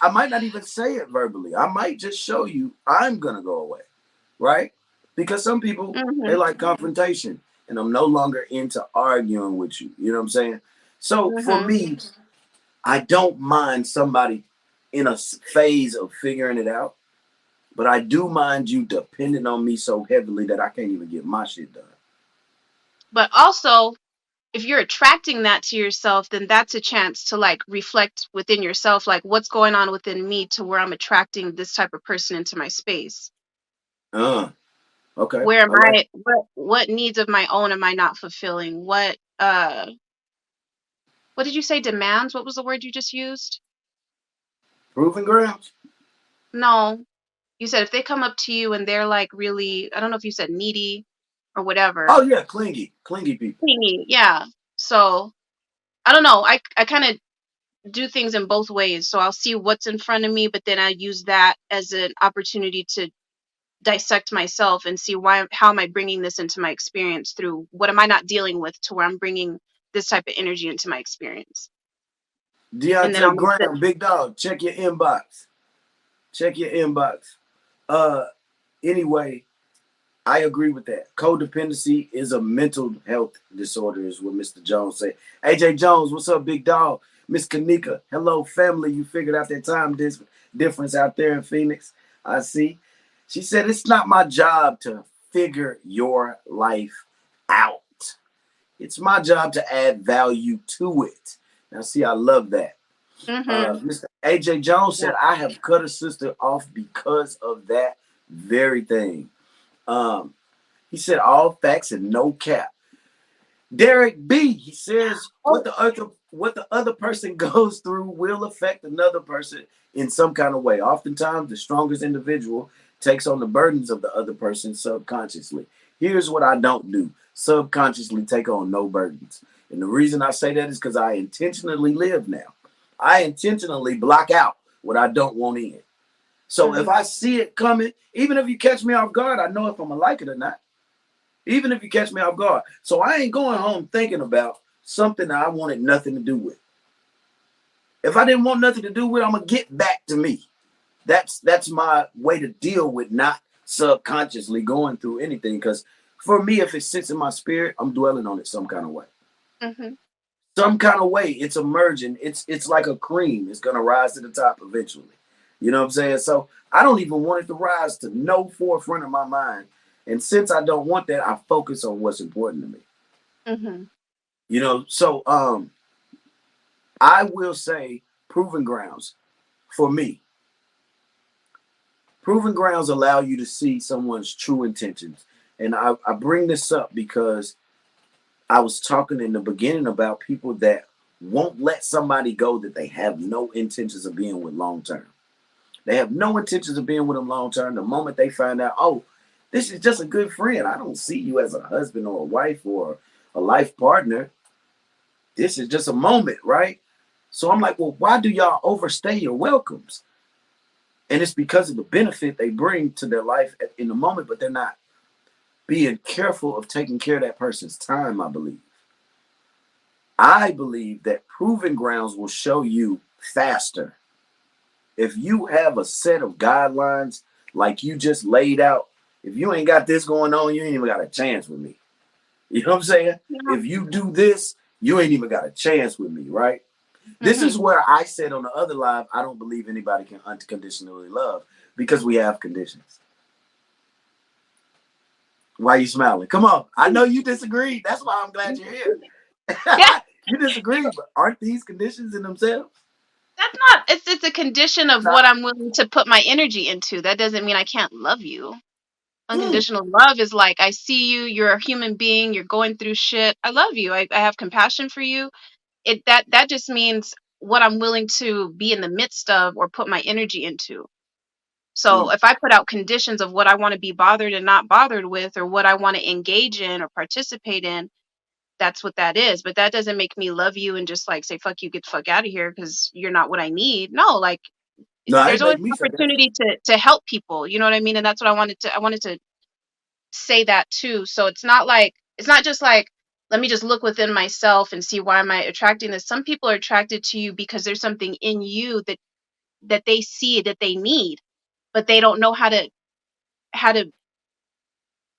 I might not even say it verbally. I might just show you I'm gonna go away. Right? Because some people they mhm. like confrontation. And I'm no longer into arguing with you. You know what I'm saying? So for Mhm. me, I don't mind somebody in a phase of figuring it out, but I do mind you depending on me so heavily that I can't even get my shit done. But also, if you're attracting that to yourself, then that's a chance to like reflect within yourself, like what's going on within me to where I'm attracting this type of person into my space. Uh, okay. Where am I like I what needs of my own am I not fulfilling? What did you say, demands? What was the word you just used? proving grounds. No. You said if they come up to you and they're like really, I don't know if you said needy or whatever. Oh yeah, clingy people. Clingy, yeah. So I don't know. I kind of do things in both ways. So I'll see what's in front of me, but then I use that as an opportunity to dissect myself and see how am I bringing this into my experience through what am I not dealing with to where I'm bringing this type of energy into my experience. And then Deontay on the Graham, big dog. Check your inbox. Check your inbox. Uh, anyway, I agree with that. Codependency is a mental health disorder, is what Mr. Jones said. AJ Jones, what's up, big dog? Miss Kanika, hello, family. You figured out that time difference out there in Phoenix. I see. She said, it's not my job to figure your life out. It's my job to add value to it. Now, see, I love that. mhm. Mr. AJ Jones Yeah. said, I have cut a sister off because of that very thing. Um, he said all facts and no cap. Derek B. He says Oh. what the other person goes through will affect another person in some kind of way. Oftentimes, the strongest individual takes on the burdens of the other person subconsciously. Here's what I don't do: subconsciously take on no burdens. And the reason I say that is because I intentionally live now. I intentionally block out what I don't want in. So if Mhm. I see it coming, even if you catch me off guard, I know if I'm gonna like it or not. Even if you catch me off guard. So I ain't going home thinking about something that I wanted nothing to do with. If I didn't want nothing to do with, I'm gonna get back to me. That's my way to deal with not subconsciously going through anything. Because for me, if it sits in my spirit, I'm dwelling on it some kind of way. Mhm. Some kind of way, it's emerging. It's like a cream. It's gonna rise to the top eventually. You know what I'm saying? So I don't even want it to rise to no forefront of my mind. And since I don't want that, I focus on what's important to me. Mm-hmm. You know, so I will say proving grounds for me. Proving grounds allow you to see someone's true intentions. And I bring this up because I was talking in the beginning about people that won't let somebody go that they have no intentions of being with long term. They have no intentions of being with them long term. The moment they find out, oh, this is just a good friend. I don't see you as a husband or a wife or a life partner. This is just a moment, right? So I'm like, well, why do y'all overstay your welcomes? And it's because of the benefit they bring to their life in the moment, but they're not being careful of taking care of that person's time, I believe. I believe that proving grounds will show you faster. If you have a set of guidelines like you just laid out, if you ain't got this going on, you ain't even got a chance with me. You know what I'm saying? Yeah. If you do this, you ain't even got a chance with me, right? This is Mm-hmm. where I said on the other live, I don't believe anybody can unconditionally love because we have conditions. Why are you smiling? Come on. I know you disagree. That's why I'm glad you're here. Yeah. You disagree, but aren't these conditions in themselves? That's not. It's a condition of what I'm willing to put my energy into. That doesn't mean I can't love you. Mm. Unconditional love is like, I see you. You're a human being. You're going through shit. I love you. I have compassion for you. That just means what I'm willing to be in the midst of or put my energy into. So Mm. if I put out conditions of what I want to be bothered and not bothered with, or what I want to engage in or participate in, that's what that is. But that doesn't make me love you and just like say, fuck you, get the fuck out of here because you're not what I need. No, like No, I there's ain't always make me say that. opportunity to help people. You know what I mean? And that's what I wanted to say that too. So it's not just like, let me just look within myself and see why am I attracting this. Some people are attracted to you because there's something in you that they see that they need, but they don't know how to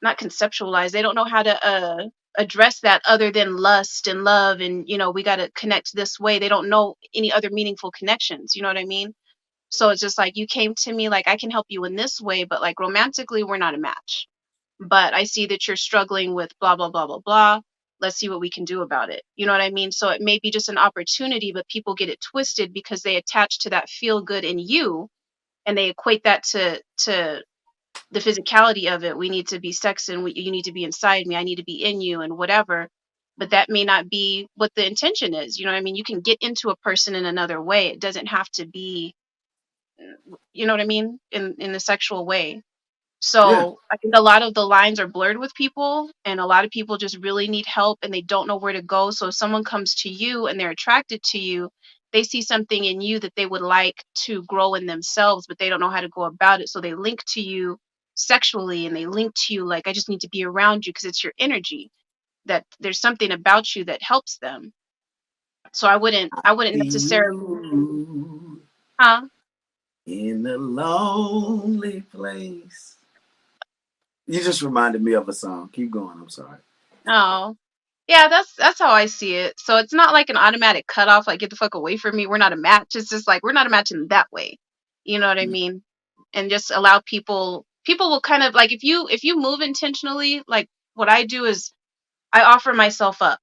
not conceptualize. They don't know how to address that other than lust and love, and we got to connect this way. They don't know any other meaningful connections. You know what I mean? So it's just like, you came to me like, I can help you in this way, but like romantically we're not a match. But I see that you're struggling with blah blah blah blah blah. Let's see what we can do about it. You know what I mean? So it may be just an opportunity, but people get it twisted because they attach to that feel good in you, and they equate that to the physicality of it. We need to be sex, and you need to be inside me. I need to be in you and whatever. But that may not be what the intention is. You know what I mean? You can get into a person in another way. It doesn't have to be, you know what I mean, in the sexual way. Yeah. So I think a lot of the lines are blurred with people, and a lot of people just really need help and they don't know where to go. So if someone comes to you and they're attracted to you, they see something in you that they would like to grow in themselves, but they don't know how to go about it. So they link to you sexually, and they link to you like, I just need to be around you because it's your energy, that there's something about you that helps them. So I wouldn't See necessarily, you huh? in a lonely place. You just reminded me of a song. Keep going. I'm sorry. Oh. Yeah, that's how I see it. So it's not like an automatic cutoff, like get the fuck away from me. We're not a match. It's just like we're not a match in that way. You know what I Mm. mean? And just allow people will kind of like, if you move intentionally, like what I do is I offer myself up.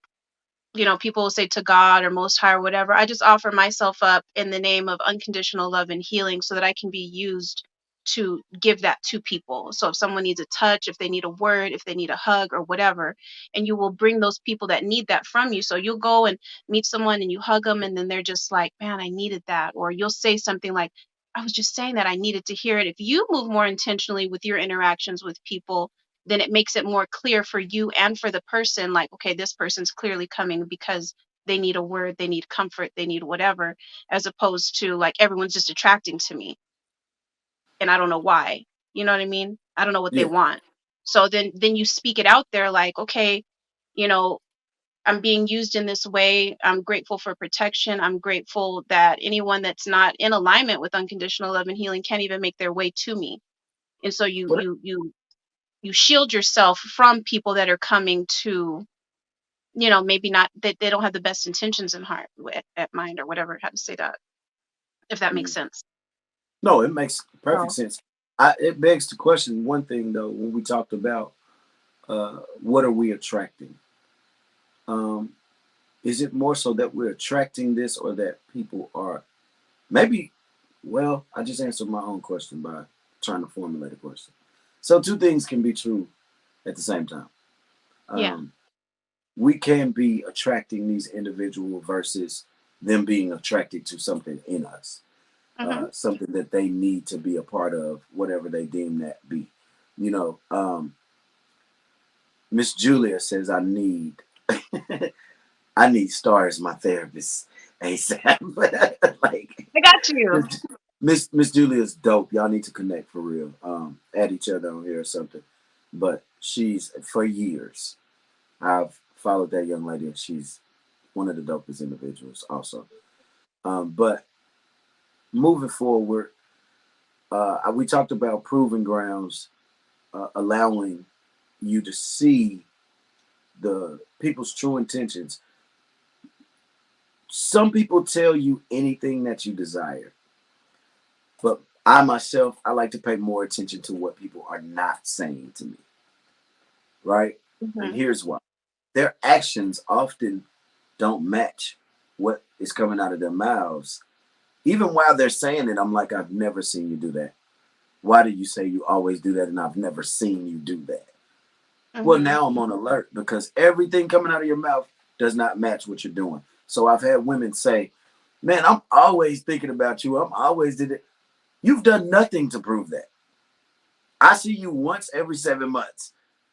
People will say to God or Most High or whatever. I just offer myself up in the name of unconditional love and healing so that I can be used to give that to people. So if someone needs a touch, if they need a word, if they need a hug or whatever, and you will bring those people that need that from you. So you'll go and meet someone and you hug them, and then they're just like, man, I needed that. Or you'll say something like, I was just saying that I needed to hear it. If you move more intentionally with your interactions with people, then it makes it more clear for you and for the person, like, okay, this person's clearly coming because they need a word, they need comfort, they need whatever, as opposed to like everyone's just attracting to me and I don't know why. You know what I mean? I don't know what they Yeah. want. So then you speak it out there like, okay, you know, I'm being used in this way. I'm grateful for protection. I'm grateful that anyone that's not in alignment with unconditional love and healing can't even make their way to me. And so you What? you you you shield yourself from people that are coming to, maybe not, that they don't have the best intentions in heart, at mind, or whatever, how to say that, if that makes Mm. sense. No, it makes perfect Oh, sense. It begs to question one thing though when we talked about what are we attracting? Um, is it more so that we're attracting this, or that people are maybe? Well, I just answered my own question by trying to formulate a question. So two things can be true at the same time. yeah. Um, we can be attracting these individuals versus them being attracted to something in us, Mhm. something that they need to be a part of, whatever they deem that be. You know, Miss Julia says I need I need Star as my therapist ASAP. Like I got you. Miss Julia's dope. Y'all need to connect for real. Add each other on here or something. But she's for years. I've followed that young lady, and she's one of the dopest individuals also. But moving forward, we talked about proving grounds, allowing you to see the people's true intentions. Some people tell you anything that you desire, but I myself, I like to pay more attention to what people are not saying to me, right? And Mhm. here's why: their actions often don't match what is coming out of their mouths. Even while they're saying it, I'm like, I've never seen you do that. Why do you say you always do that and I've never seen you do that? Well, Mhm. now I'm on alert because everything coming out of your mouth does not match what you're doing. So I've had women say, man, I'm always thinking about you. I'm always did it. You've done nothing to prove that. I see you once every 7 months.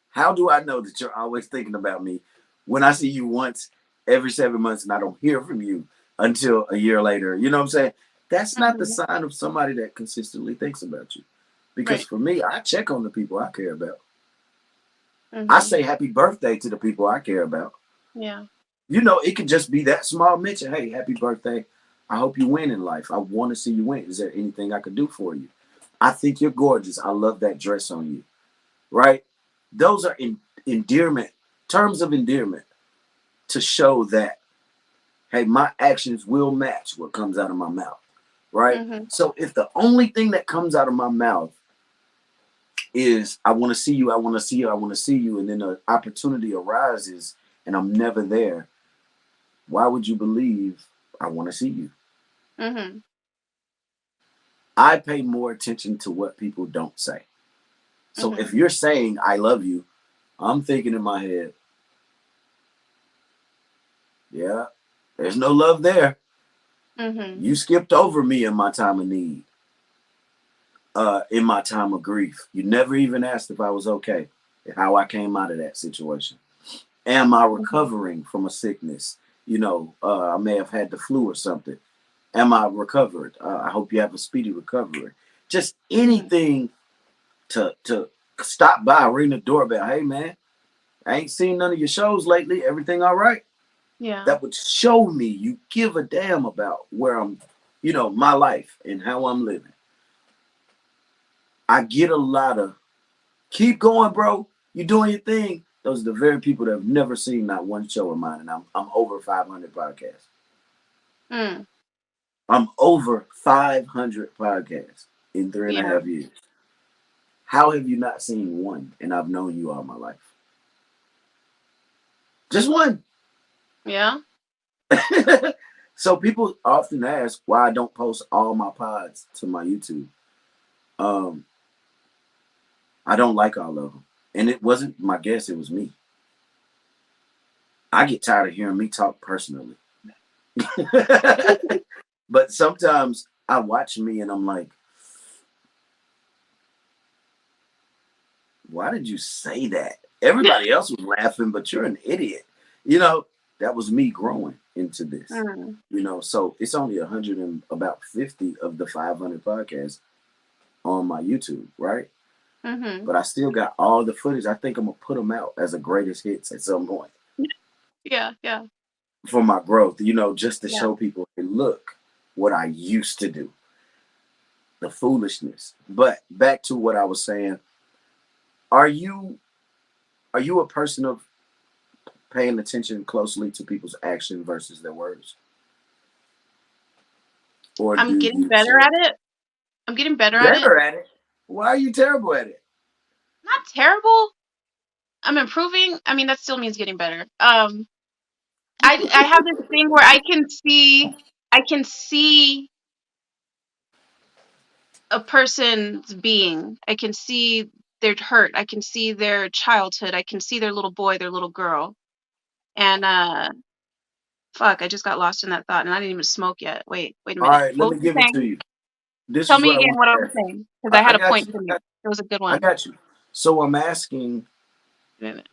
How do I know that you're always thinking about me when I see you once every 7 months and I don't hear from you until a year later? You know what I'm saying? That's not the Mhm. sign of somebody that consistently thinks about you. Because Right. for me, I check on the people I care about. I Mhm. say happy birthday to the people I care about. Yeah. You know, it could just be that small mention. Hey, happy birthday. I hope you win in life. I want to see you win. Is there anything I could do for you? I think you're gorgeous. I love that dress on you. Right? Those are endearment, terms of endearment to show that, hey, my actions will match what comes out of my mouth. Right? Mhm. So if the only thing that comes out of my mouth is I want to see you, I want to see you, I want to see you, and then an opportunity arises and I'm never there, why would you believe I want to see you? Mhm. I pay more attention to what people don't say. So if Mhm. you're saying I love you, I'm thinking in my head, yeah, there's no love there. Mhm. You skipped over me in my time of need, in my time of grief. You never even asked if I was okay, how I came out of that situation. Am I Mhm. recovering from a sickness? You know, I may have had the flu or something. Am I recovered? I hope you have a speedy recovery. Just Mhm. anything to stop by, ring the doorbell. Hey man, I ain't seen none of your shows lately. Everything all right? Yeah. That would show me you give a damn about where I'm, my life and how I'm living. I get a lot of keep going, bro. You doing your thing. Those are the very people that have never seen not one show of mine, and I'm over 500 podcasts. Mm. I'm over 500 podcasts in three and a Yeah. half years. How have you not seen one? And I've known you all my life. Just one. Yeah. So people often ask why I don't post all my pods to my YouTube. Um, I don't like all of them, and it wasn't my guess. It was me. I get tired of hearing me talk personally. But sometimes I watch me and I'm like, why did you say that? Everybody else was laughing, but you're an idiot. You know, that was me growing into this. Mm. So it's only 100 and about 50 of the 500 podcasts on my YouTube, right? Mhm. But I still got all the footage. I think I'm gonna put them out as a greatest hits at some point Yeah. Yeah. for my growth. Just to Yeah. show people, hey, look what I used to do, the foolishness. But back to what I was saying, are you are you a person of paying attention closely to people's action versus their words, or I'm do getting you better say, at it. I'm getting better at it. Better at it. Why are you terrible at it? Not terrible. I'm improving. I mean, that still means getting better. I have this thing where I can see a person's being. I can see their hurt. I can see their childhood. I can see their little boy, their little girl. And fuck, I just got lost in that thought and I didn't even smoke yet. Wait a All minute. right, let What me was you give it saying? to you. This Tell is me what I again want what I to was ask. saying. Because I I had a got point you. to make. It was a good I one. got you. So I'm asking, Wait a minute.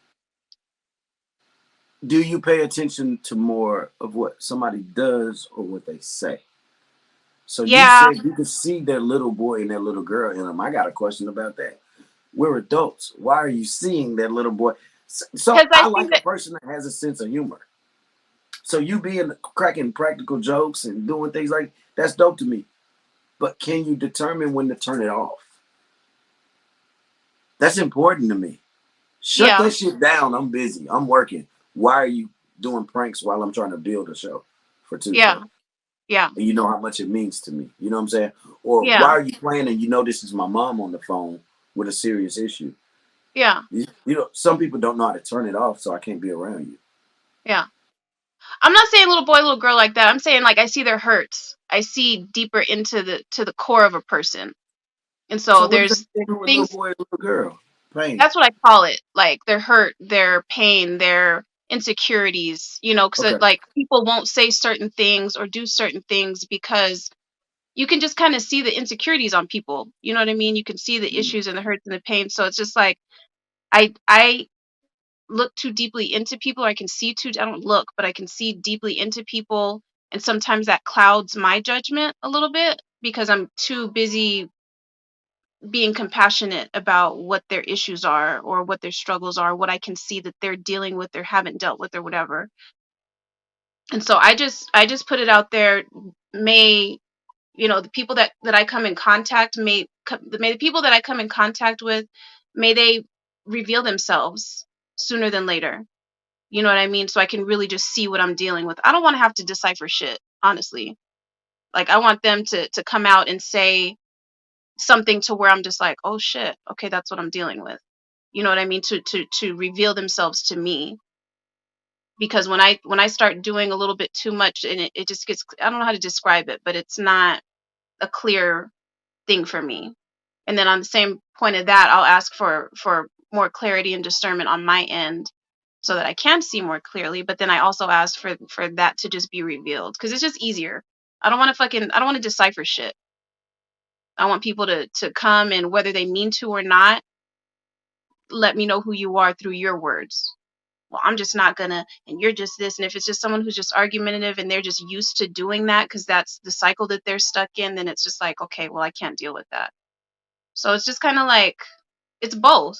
do you pay attention to more of what somebody does or what they say? So you Yeah, said you could see their little boy and their little girl in them. I got a question about that. We're adults. Why are you seeing that little boy? So because I I think like a that person that has a sense of humor. So you being cracking practical jokes and doing things like that's dope to me. But can you determine when to turn it off? That's important to me. Shut yeah, that shit down. I'm busy. I'm working. Why are you doing pranks while I'm trying to build a show for Tuesday? yeah, yeah, And you know how much it means to me. You know what I'm saying? Or why yeah, are you playing and you know this is my mom on the phone with a serious issue? yeah, You know, some people don't know how to turn it off, so I can't be around you. yeah. I'm not saying little boy, little girl like that. I'm saying like I see their hurts. I see deeper into the core of a person. And So so what does that there's do with little things. boy and little girl? Pain. That's what I call it. Like their hurt, their pain, their insecurities, because Okay. like people won't say certain things or do certain things because you can just kind of see the insecurities on people. You know what I mean? You can see the Mm. issues and the hurts and the pain. So it's just like I look too deeply into people. I can see too I don't look, but I can see deeply into people, and sometimes that clouds my judgment a little bit because I'm too busy being compassionate about what their issues are or what their struggles are, what I can see that they're dealing with or haven't dealt with or whatever. And so I just put it out there. May the people that I come in contact may the people that I come in contact with, may they reveal themselves sooner than later. You know what I mean? So I can really just see what I'm dealing with. I don't want to have to decipher shit, honestly. Like I want them to come out and say something to where I'm just like, "Oh shit. Okay, that's what I'm dealing with." You know what I mean? To reveal themselves to me, because when I start doing a little bit too much and it just gets, I don't know how to describe it, but it's not a clear thing for me. And then on the same point of that, I'll ask for more clarity and discernment on my end so that I can see more clearly. But then I also ask for that to just be revealed because it's just easier. I don't want to decipher shit. I want people to come, and whether they mean to or not, let me know who you are through your words. Well, I'm just not gonna, and you're just this. And if it's just someone who's just argumentative and they're just used to doing that because that's the cycle that they're stuck in, then it's just like, okay, well, I can't deal with that. So it's just kind of like, it's both.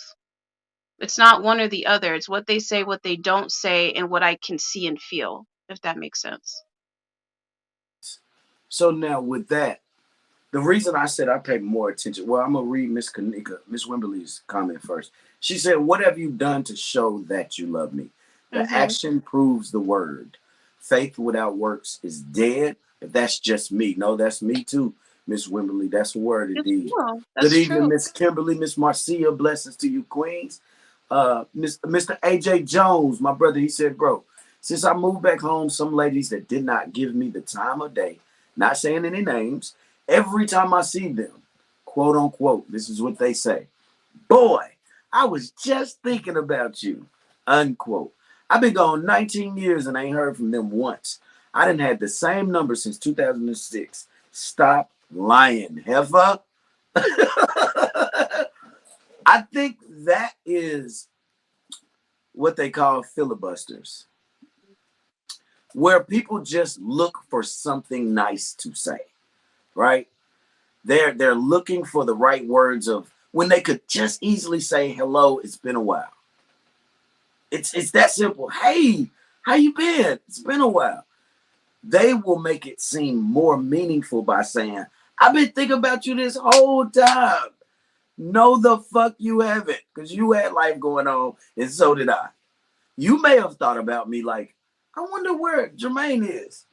It's not one or the other. It's what they say, what they don't say, and what I can see and feel, if that makes sense. So now with that, the reason I said I pay more attention, well, I'm gonna read Miss Kanika, Miss Wimberly's comment first. She said, "What have you done to show that you love me? The Hmm. action proves the word. Faith without works is dead. If that's just me, no, that's me too, Miss Wimberly. That's a word It's indeed. true. Good That's evening, true. Miss Kimberly, Miss Marcia. Blessings to you, Queens. Mr. AJ Jones, my brother, he said, bro, since I moved back home, some ladies that did not give me the time of day, not saying any names, every time I see them, quote unquote, this is what they say. Boy, I was just thinking about you, unquote. I've been gone 19 years and I ain't heard from them once. I didn't have the same number since 2006. Stop lying, heifer. I think that is what they call filibusters, where people just look for something nice to say, right? They're looking for the right words of when they could just easily say hello, it's been a while. It's that simple. Hey, how you been? It's been a while. They will make it seem more meaningful by saying, I've been thinking about you this whole time. No, the fuck you haven't, because you had life going on, and so did I. You may have thought about me like, I wonder where Jermaine is.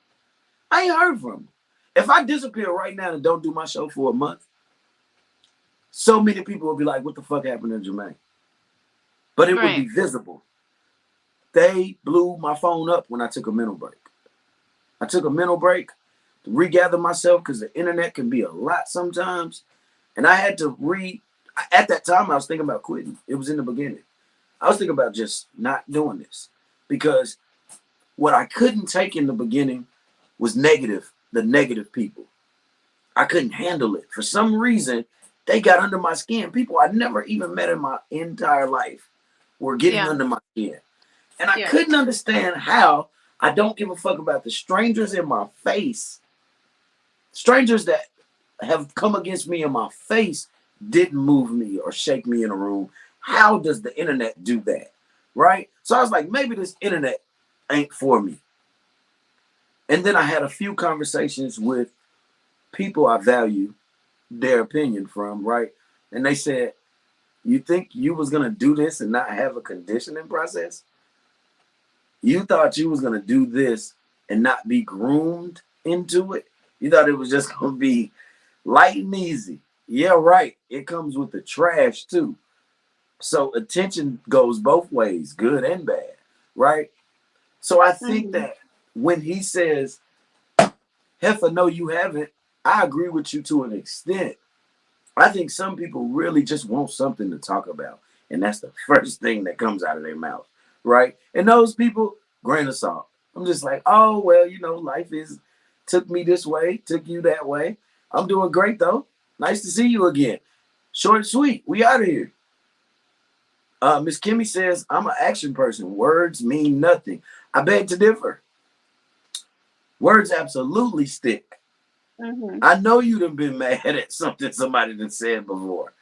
I ain't heard from him. If I disappear right now and don't do my show for a month, So many people would be like, what the fuck happened to Jermaine? But it would Right. be visible. They blew my phone up when I took a mental break. I took a mental break to regather myself because the internet can be a lot sometimes. And I had to at that time, I was thinking about quitting. It was in the beginning. I was thinking about just not doing this because what I couldn't take in the beginning was the negative people. I couldn't handle it. For some reason, they got under my skin. People I never even met in my entire life were getting Yeah. under my skin. And I Yeah. couldn't understand how I don't give a fuck about the strangers in my face. Strangers that have come against me in my face didn't move me or shake me in a room. How does the internet do that? Right? So I was like, maybe this internet ain't for me. And then I had a few conversations with people I value their opinion from, right? And they said, you think you was gonna do this and not have a conditioning process? You thought you was gonna do this and not be groomed into it? You thought it was just gonna be light and easy. Yeah, right. It comes with the trash too. So attention goes both ways, good and bad, right? So I think Hmm. that when he says, Heifer, no, you haven't, I agree with you to an extent. I think some people really just want something to talk about. And that's the first thing that comes out of their mouth, right? And those people, grain of salt. I'm just like, oh, well, life took me this way, took you that way. I'm doing great, though. Nice to see you again. Short and sweet. We out of here. Miss Kimmy says, I'm an action person. Words mean nothing. I beg to differ. Words absolutely stick. Hmm. I know you'd have been mad at something somebody done said before.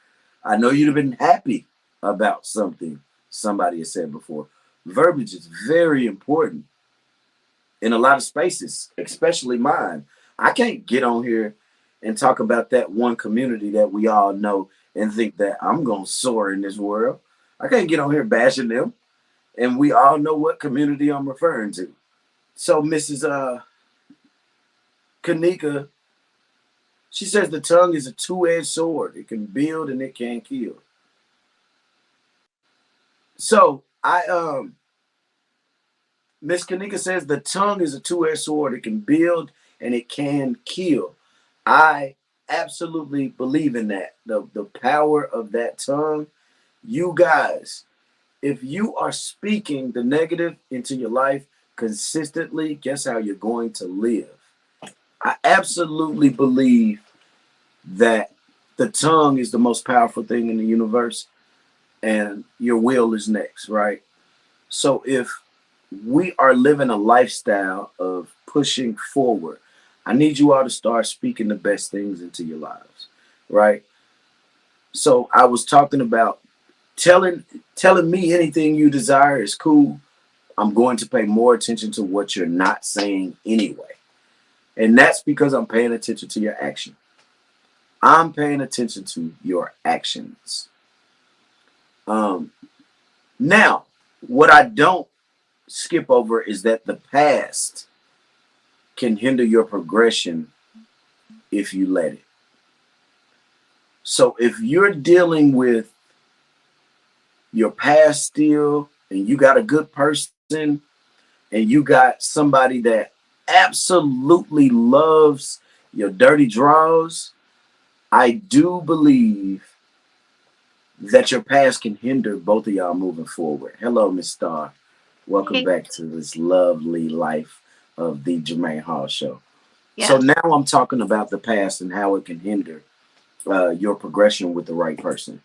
I know you'd have been happy about something somebody has said before. Verbiage is very important in a lot of spaces, especially mine. I can't get on here and talk about that one community that we all know and think that I'm going to soar in this world. I can't get on here bashing them. And we all know what community I'm referring to. So, Mrs. Kanika, she says the tongue is a two-edged sword. It can build and it can kill. So Miss Kanika says the tongue is a two-edged sword. It can build and it can kill. I absolutely believe in that. The power of that tongue. You guys, if you are speaking the negative into your life consistently, guess how you're going to live? I absolutely believe that the tongue is the most powerful thing in the universe and your will is next, right? So if we are living a lifestyle of pushing forward, I need you all to start speaking the best things into your lives, right? So I was talking about telling telling me anything you desire is cool. I'm going to pay more attention to what you're not saying anyway. And that's because I'm paying attention to your action. I'm paying attention to your actions. Um, Now, what I don't skip over is that the past can hinder your progression if you let it. So if you're dealing with your past still and you got a good person and you got somebody that absolutely loves your dirty draws, I do believe that your past can hinder both of y'all moving forward. Hello, Miss Star. Welcome Hey. back to this lovely life of the Jermaine Hall Show. So Yes. now I'm talking about the past and how it can hinder your progression with the right person.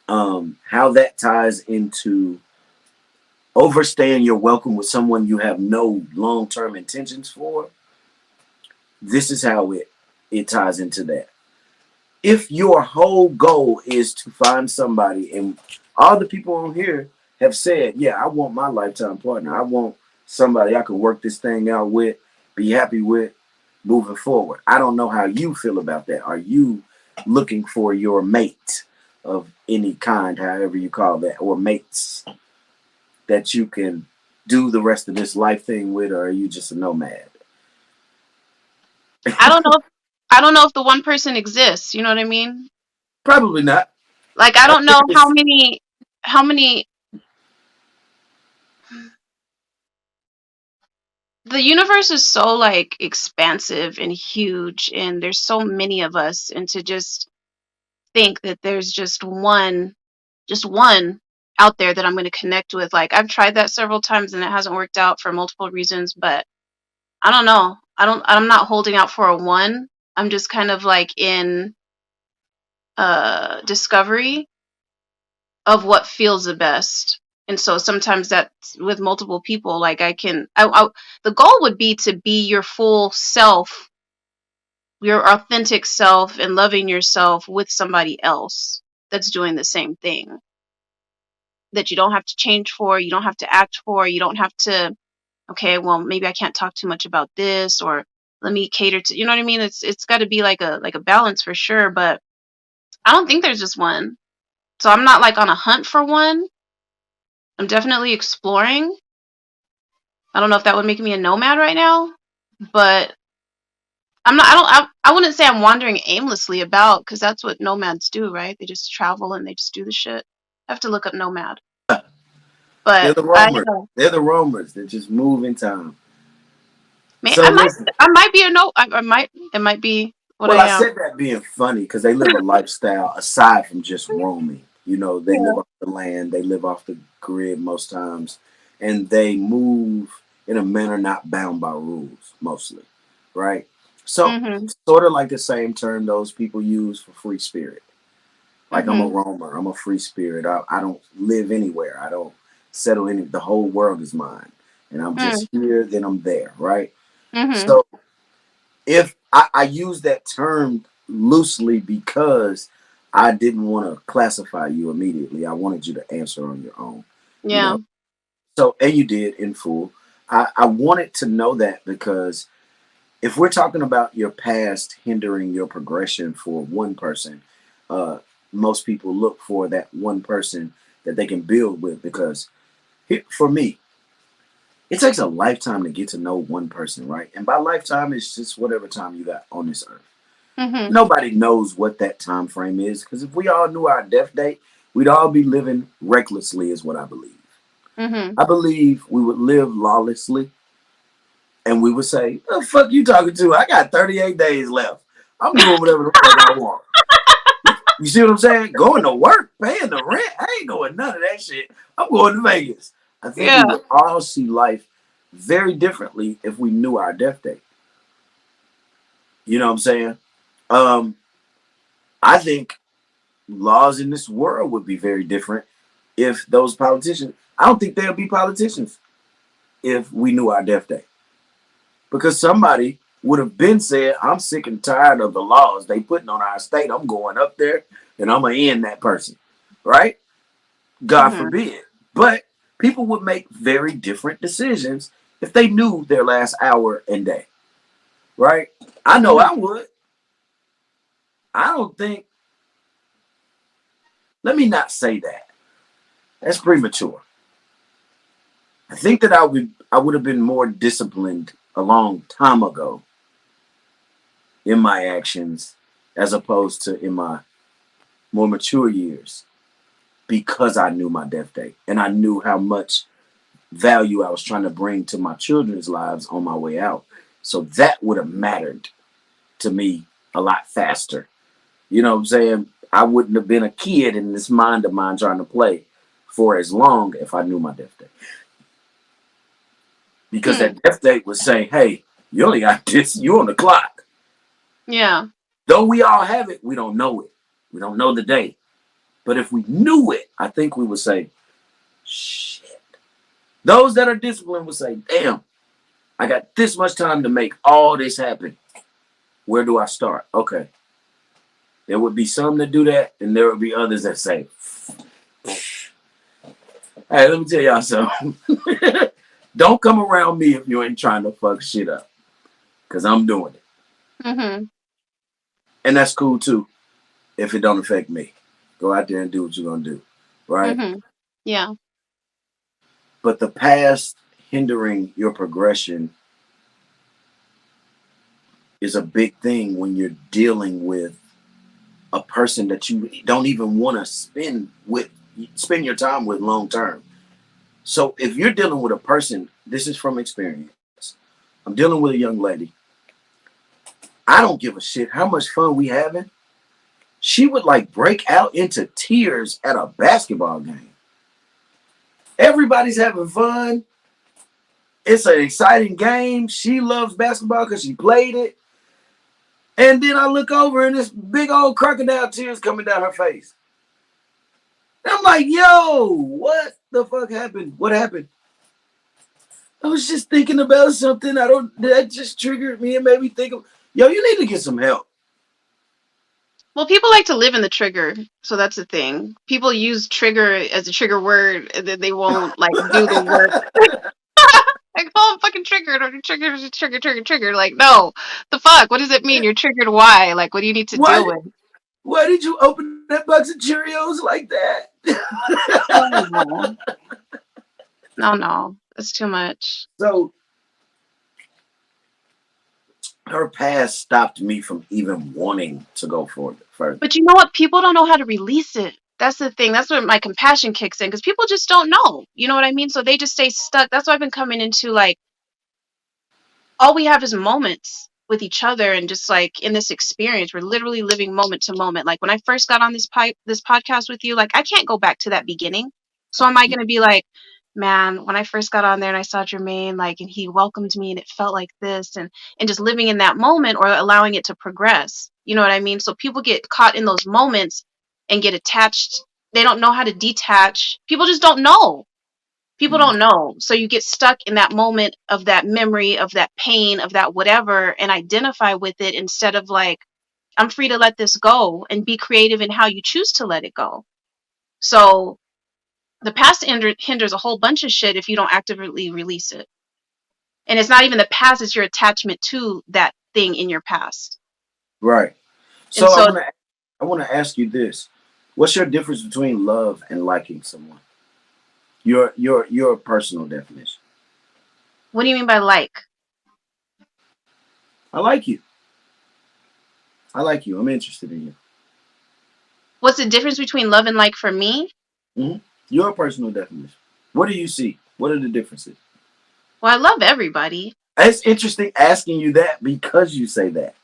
How that ties into overstaying your welcome with someone you have no long term intentions for. This is how it ties into that. If your whole goal is to find somebody, and all the people on here have said, yeah, I want my lifetime partner. I want somebody I can work this thing out with, be happy with, moving forward. I don't know how you feel about that. Are you looking for your mate of any kind, however you call that, or mates that you can do the rest of this life thing with, or are you just a nomad? I don't know. I don't know if the one person exists. You know what I mean? Probably not. Like I I don't think know it's how many the universe is so like expansive and huge, and there's so many of us, and to just think that there's just one out there that I'm going to connect with. Like I've tried that several times and it hasn't worked out for multiple reasons, but I don't know. I'm not holding out for a one. I'm just kind of like in discovery of what feels the best. And so sometimes that's with multiple people. Like the goal would be to be your full self, your authentic self, and loving yourself with somebody else that's doing the same thing, that you don't have to change for, you don't have to act for, you don't have to, okay, well, maybe I can't talk too much about this, or let me cater to, you know what I mean? It's got to be like a balance for sure, but I don't think there's just one. So I'm not like on a hunt for one. I'm definitely exploring. I don't know if that would make me a nomad right now, but I'm not. I wouldn't say I'm wandering aimlessly about, because that's what nomads do, right? They just travel and they just do the shit. I have to look up nomad, they're but the roamers. They're the roamers that just move in time. So listen. I might be a no. I might. It might be what I Well, I am. said that being funny because they live a lifestyle aside from just roaming. You know, they live Yeah. off the land, they live off the grid most times, and they move in a manner not bound by rules mostly, right? So, Mhm. sort of like the same term those people use for free spirit. Like I'm a Mhm. roamer, I'm a free spirit. I don't live anywhere. I don't settle in. The whole world is mine, and I'm Mm. just here. Then I'm there, right? Mhm. So if I use that term loosely because I didn't want to classify you immediately. I wanted you to answer on your own, you Yeah. know. So, and you did in full. I wanted to know that because if we're talking about your past hindering your progression for one person, uh, most people look for that one person that they can build with because for me, it takes a lifetime to get to know one person, right? And by lifetime, it's just whatever time you got on this earth. Mhm. Nobody knows what that time frame is because if we all knew our death date, we'd all be living recklessly, is what I believe. Mhm. I believe we would live lawlessly and we would say, the fuck you talking to? I got 38 days left. I'm doing whatever the fuck I want. You see what I'm saying? Going to work, paying the rent. I ain't doing none of that shit. I'm going to Vegas. I think we Yeah. would all see life very differently if we knew our death date. You know what I'm saying? Um, I think laws in this world would be very different if those politicians. I don't think there'll be politicians if we knew our death day because somebody would have been said, "I'm sick and tired of the laws they putting on our state. I'm going up there and I'm gonna end that person." Right? God Mhm. forbid. But people would make very different decisions if they knew their last hour and day. Right? I know Mhm. I would. I don't think. Let me not say that. That's premature. I think that I would have been more disciplined a long time ago in my actions as opposed to in my more mature years because I knew my death date and I knew how much value I was trying to bring to my children's lives on my way out. So that would have mattered to me a lot faster. You know what I'm saying? I wouldn't have been a kid in this mind of mine trying to play for as long if I knew my death date. Because Hmm. that death date was saying, hey, you only got this, you on the clock. Yeah. Though we all have it, we don't know it. We don't know the day. But if we knew it, I think we would say, shit. Those that are disciplined would say, damn, I got this much time to make all this happen. Where do I start? Okay. There would be some that do that, and there would be others that say, hey, let me tell y'all something. Don't come around me if you ain't trying to fuck shit up. Because I'm doing it. Mhm. And that's cool too, if it don't affect me. Go out there and do what you're going to do. Right? Mhm. Yeah. But the past hindering your progression is a big thing when you're dealing with a person that you don't even want to spend your time with long term. So if you're dealing with a person, this is from experience. I'm dealing with a young lady. I don't give a shit how much fun we having. She would like break out into tears at a basketball game. Everybody's having fun. It's an exciting game. She loves basketball because she played it. And then I look over and this big old crocodile tears coming down her face. And I'm like, yo, what the fuck happened? What happened? I was just thinking about something. I don't. That just triggered me and made me think of. Yo, you need to get some help. Well, people like to live in the trigger, so that's the thing. People use trigger as a trigger word, and then they won't like do the work. Like, oh, I'm fucking triggered, or trigger. Like, no, the fuck. What does it mean? You're triggered. Why? Like, what do you need to deal why? with? Why did you open that box of Cheerios like Oh that? no, no, that's too much. So her past stopped me from even wanting to go further. But you know what? People don't know how to release it. That's the thing. That's where my compassion kicks in because people just don't know. You know what I mean? So they just stay stuck. That's why I've been coming into like all we have is moments with each other and just like in this experience we're literally living moment to moment. Like when I first got on this podcast with you, like I can't go back to that beginning. So am I going to be like, man, when I first got on there and I saw Jermaine, like, and he welcomed me and it felt like this, and just living in that moment or allowing it to progress, you know what I mean? So people get caught in those moments and get attached. They don't know how to detach. People just don't know. People Mm. don't know. So you get stuck in that moment of that memory, of that pain, of that whatever, and identify with it instead of like, I'm free to let this go and be creative in how you choose to let it go. So the past hinders a whole bunch of shit if you don't actively release it. And it's not even the past, it's your attachment to that thing in your past. Right. And So so, I want to ask you this: what's your difference between love and liking someone? Your personal definition. what do you mean by like? I like you. I like you. I'm interested in you. What's the difference between love and like for me? Mm-hmm. Your personal definition. What do you see? What are the differences? Well, I love everybody. It's interesting asking you that because you say that.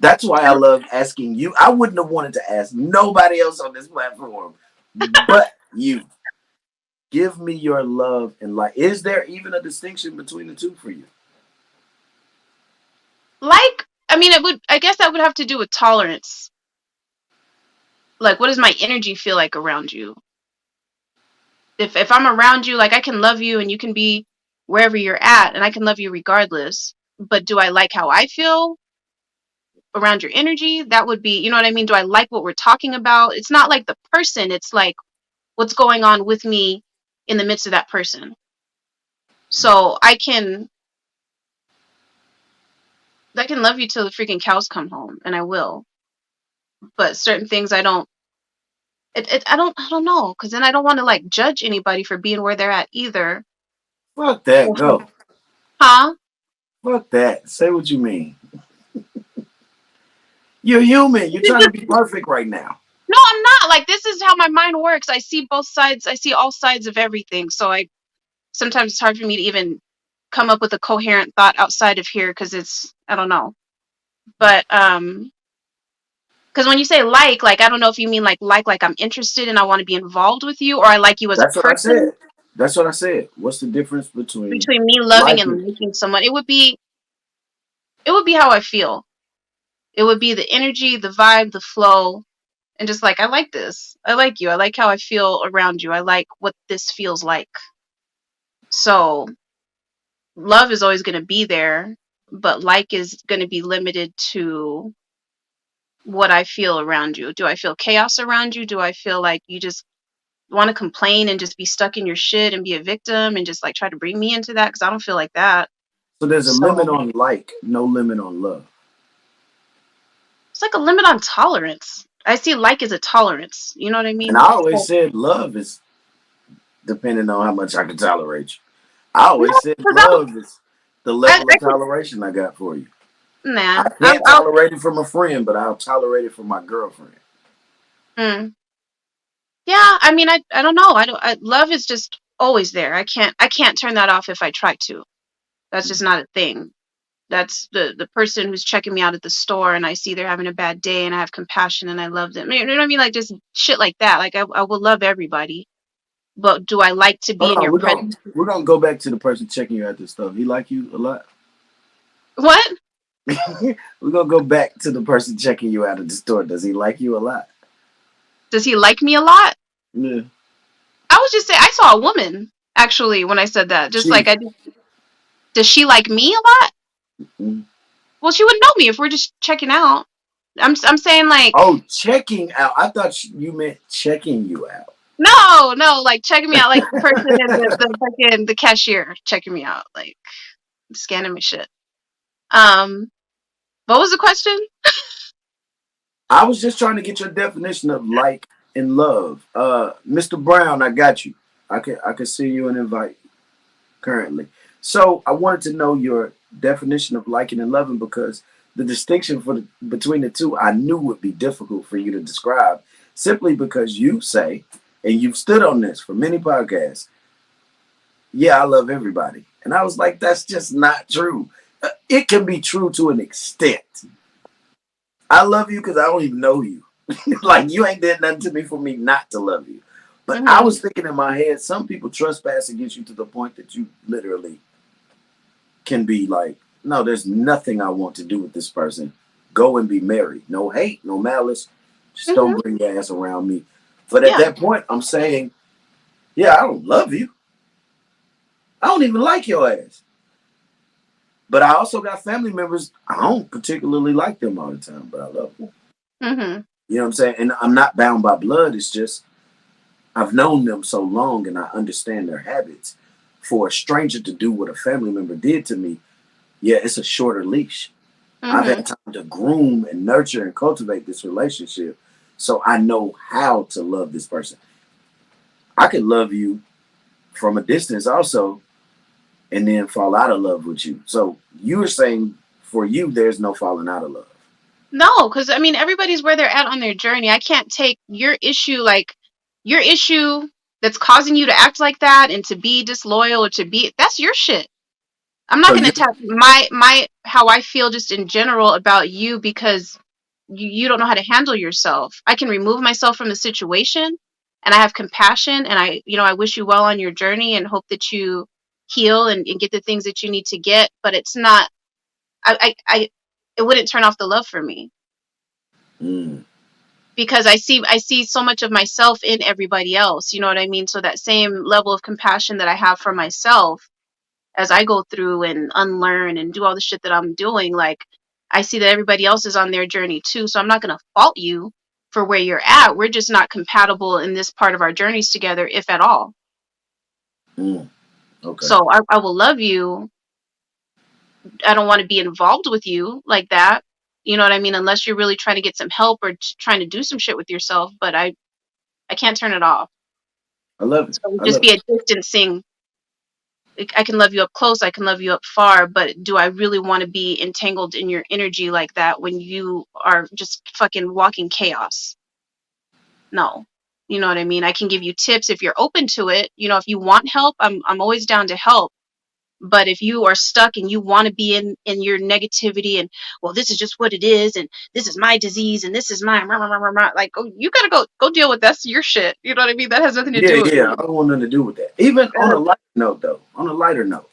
That's why I love asking you. I wouldn't have wanted to ask nobody else on this platform, but you. Give me your love and like. Is there even a distinction between the two for you? Like, I mean, it would, I guess that would have to do with tolerance. Like, what does my energy feel like around you? If I'm around you, like I can love you and you can be wherever you're at and I can love you regardless. But do I like how I feel around your energy? That would be, you know what I mean? Do I like what we're talking about? It's not like the person, it's like what's going on with me in the midst of that person. So I can love you till the freaking cows come home and I will. But certain things I don't know because then I don't want to like judge anybody for being where they're at either. Fuck that. Go. Huh? Fuck that. Say what you mean. You're human. You're trying to be perfect right now. No, I'm not. Like this is how my mind works. I see both sides. I see all sides of everything. So I sometimes it's hard for me to even come up with a coherent thought outside of here because it's I don't know. But because when you say like I don't know if you mean like I'm interested and I want to be involved with you or I like you as a That's what I person. said. That's what I said. What's the difference between Between me loving and liking? liking someone, it would be how I feel. It would be the energy, the vibe, the flow, and just like I like this. I like you. I like how I feel around you. I like what this feels like. So love is always going to be there, but like is going to be limited to what I feel around you. Do I feel chaos around you? Do I feel like you just want to complain and just be stuck in your shit and be a victim and just like try to bring me into that? Because I don't feel like that. So there's a limit So on like, no limit on love. it's like a limit on tolerance. I see like as a tolerance. You know what I And I mean? always So, said love is depending on how much I can tolerate you. I no, always said because love is the I level of could toleration I got for you. Nah. I can't tolerate it from a friend, but I'll tolerate it from my girlfriend. Mm, yeah. I mean, I don't know. Love is just always there. I can't turn that off if I try to. That's just not a thing. That's the person who's checking me out at the store, and I see they're having a bad day, and I have compassion, and I love them. You know what I mean? Like just shit like that. Like I will love everybody, but do I like to be Hold in on, your presence? we're gonna go back to the person checking you out this stuff. He like you a lot. What? We're gonna go back to the person checking you out at the store. Does he like you a lot? Does he like me a lot? Yeah. I was just saying, I saw a woman actually when I said that. Just like She. does she like me a lot? Mm. Well, she wouldn't know me if we're just checking out. I'm saying like Oh, checking out. I thought you meant checking you out. no, like checking me out, like the person in the fucking the cashier checking me out, like scanning my shit. Um, what was the question? I was just trying to get your definition of like and love. Mr. Brown, I got you. I can see you an invite currently. So I wanted to know your definition of liking and loving because the distinction between the two I knew would be difficult for you to describe simply because you say, and you've stood on this for many podcasts, yeah, I love everybody. And I was like, that's just not true. It can be true to an extent. I love you because I don't even know you. Like you ain't did nothing to me for me not to love you. But I Mm-hmm. was thinking in my head, some people trespass against you to the point that you literally can be like, no, there's nothing I want to do with this person. Go and be married. No hate, no malice. Just don't Mm-hmm. bring your ass around me. But at Yeah. that point, I'm saying, yeah, I don't love you. I don't even like your ass. But I also got family members, I don't particularly like them all the time, but I love them. Mm-hmm. You know what I'm saying? And I'm not bound by blood. It's just I've known them so long and I understand their habits. For a stranger to do what a family member did to me, yeah, it's a shorter leash. I've Mm-hmm. had time to groom and nurture and cultivate this relationship so I know how to love this person. I could love you from a distance also and then fall out of love with you. So you were saying for you, there's no falling out of love. No, because I mean everybody's where they're at on their journey. I can't take your issue that's causing you to act like that and to be disloyal or to be that's your shit. I'm not So gonna you, attack my how I feel just in general about you because you don't know how to handle yourself. I can remove myself from the situation and I have compassion and I wish you well on your journey and hope that you heal and get the things that you need to get. But it's not I it wouldn't turn off the love for me mm, because I see so much of myself in everybody else. You know what I mean? So that same level of compassion that I have for myself as I go through and unlearn and do all the shit that I'm doing, like I see that everybody else is on their journey too. So I'm not going to fault you for where you're at. We're just not compatible in this part of our journeys together, if at all. mm, okay. So I will love you. I don't want to be involved with you like that. You know what I mean? Unless you're really trying to get some help or trying to do some shit with yourself. But I can't turn it off. I love it. So it would I just love be it. a distancing. I can love you up close, I can love you up far, but do I really want to be entangled in your energy like that when you are just fucking walking chaos? No. You know what I mean? I can give you tips if you're open to it. If you want help, I'm always down to help. But if you are stuck and you want to be in your negativity and well, this is just what it is, and this is my disease, and this is my rah, rah, rah, rah, rah, like you gotta go deal with that's your shit. You know what I mean? That has nothing to Yeah, do with yeah. me. I don't want nothing to do with that. Even on a lighter note, though, on a lighter note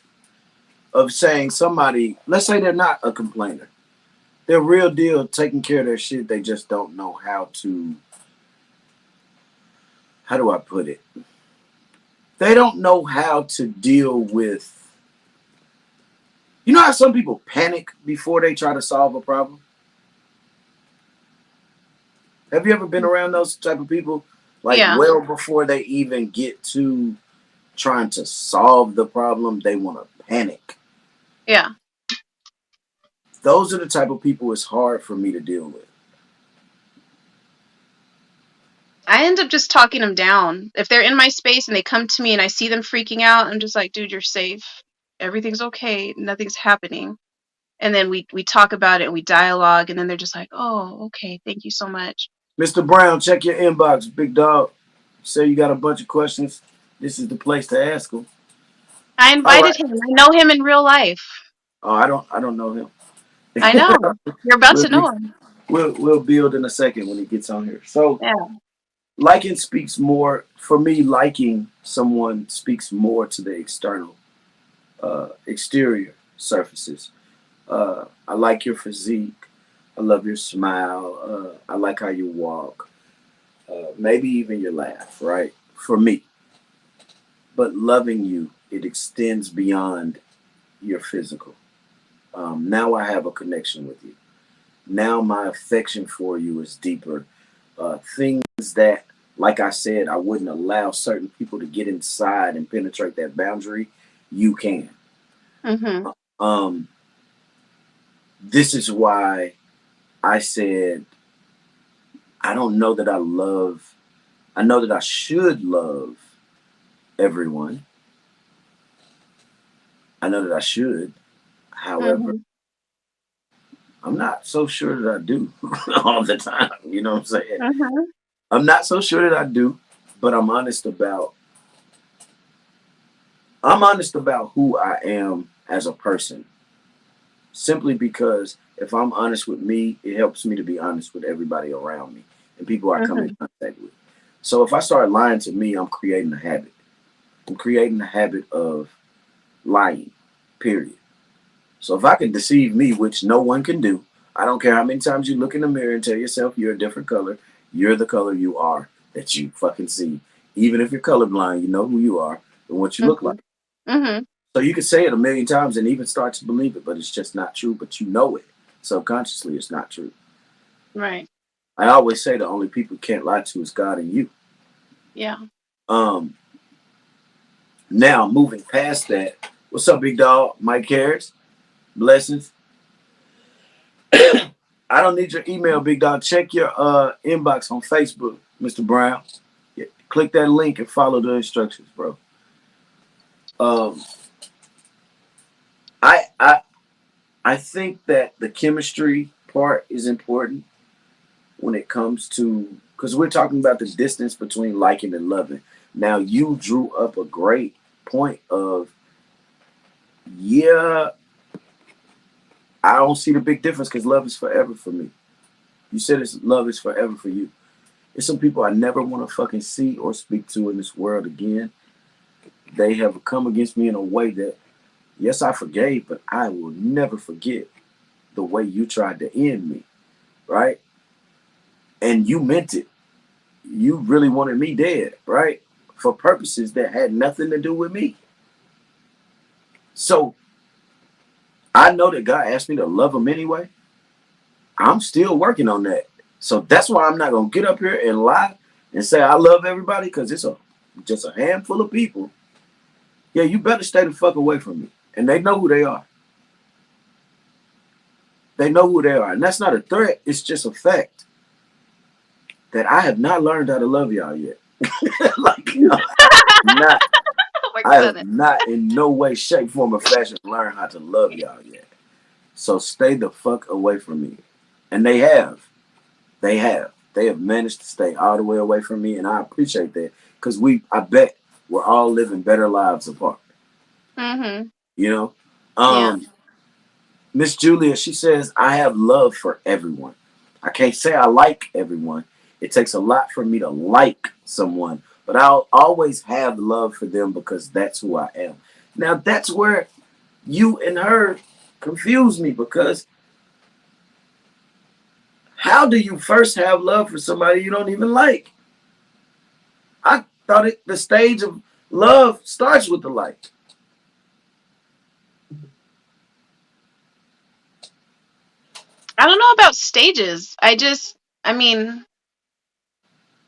of saying somebody, let's say they're not a complainer, they're real deal taking care of their shit. They just don't know how to. How do I put it? They don't know how to deal with. You know how some people panic before they try to solve a problem? Have you ever been around those type of people? Like Yeah, well before they even get to trying to solve the problem, they want to panic. yeah. Those are the type of people it's hard for me to deal with. I end up just talking them down. If they're in my space and they come to me and I see them freaking out, I'm just like, dude, you're safe. Everything's okay. Nothing's happening. and then we talk about it and we dialogue, and then they're just like, oh, okay, thank you so much. Mr. Brown, check your inbox, big dog. Say you got a bunch of questions. This is the place to ask them. I All invited right. him. I know him in real life. Oh, I don't know him. I know. You're about we'll to be know him. we'll build in a second when he gets on here. So Yeah. liking speaks more for me. Liking someone speaks more to the external, exterior surfaces. I like your physique. I love your smile. I like how you walk. Maybe even your laugh. Right? For me, but loving you, it extends beyond your physical. Now I have a connection with you. Now my affection for you is deeper. Things that, like I said, I wouldn't allow certain people to get inside and penetrate that boundary. You can. Mhm. Um, this is why I said I don't know that I love. I know that I should love everyone. I know that I should. However, Mhm. I'm not so sure that I do all the time. You know what I'm saying? Mhm. I'm not so sure that I do, but I'm honest about who I am as a person. Simply because if I'm honest with me, it helps me to be honest with everybody around me and people I come in Mhm. contact with. So if I start lying to me, I'm creating a habit. I'm creating a habit of lying, period. So if I can deceive me, which no one can do, I don't care how many times you look in the mirror and tell yourself you're a different color, you're the color you are that you fucking see. Even if you're colorblind, you know who you are and what you look like. Mhm. Mhm. So you can say it a million times and even start to believe it, but it's just not true. But you know it. Subconsciously, it's not true. Right. I always say the only people you can't lie to is God and you. Yeah. Um, Now, moving past that, what's up, big dog? Mike Harris, blessings. I don't need your email, big dog. Check your inbox on Facebook, Mr. Brown. Yeah, click that link and follow the instructions, bro. Um, I I I think that the chemistry part is important when it comes to because we're talking about the distance between liking and loving. Now you drew up a great point of yeah, I don't see the big difference because love is forever for me. You said it's love is forever for you. There's some people I never want to fucking see or speak to in this world again. They have come against me in a way that yes, I forgave, but I will never forget the way you tried to end me, right? And you meant it. You really wanted me dead, right? For purposes that had nothing to do with me. So I know that God asked me to love him anyway. I'm still working on that. So that's why I'm not gonna get up here and lie and say I love everybody because it's a just a handful of people. Yeah, you better stay the fuck away from me. And they know who they are. They know who they are. And that's not a threat, it's just a fact that I have not learned how to love y'all yet. Like not I Working on have it. not in no way, shape, form, or fashion learned how to love y'all yet. So stay the fuck away from me. And they have. They have. They have managed to stay all the way away from me, and I appreciate that because I bet, we're all living better lives apart. Mhm. You know, Yeah. Miss Julia, she says I have love for everyone. I can't say I like everyone. It takes a lot for me to like someone, but I'll always have love for them because that's who I am. Now that's where you and her confuse me because how do you first have love for somebody you don't even like? I thought the stage of love starts with the like. I don't know about stages. I mean,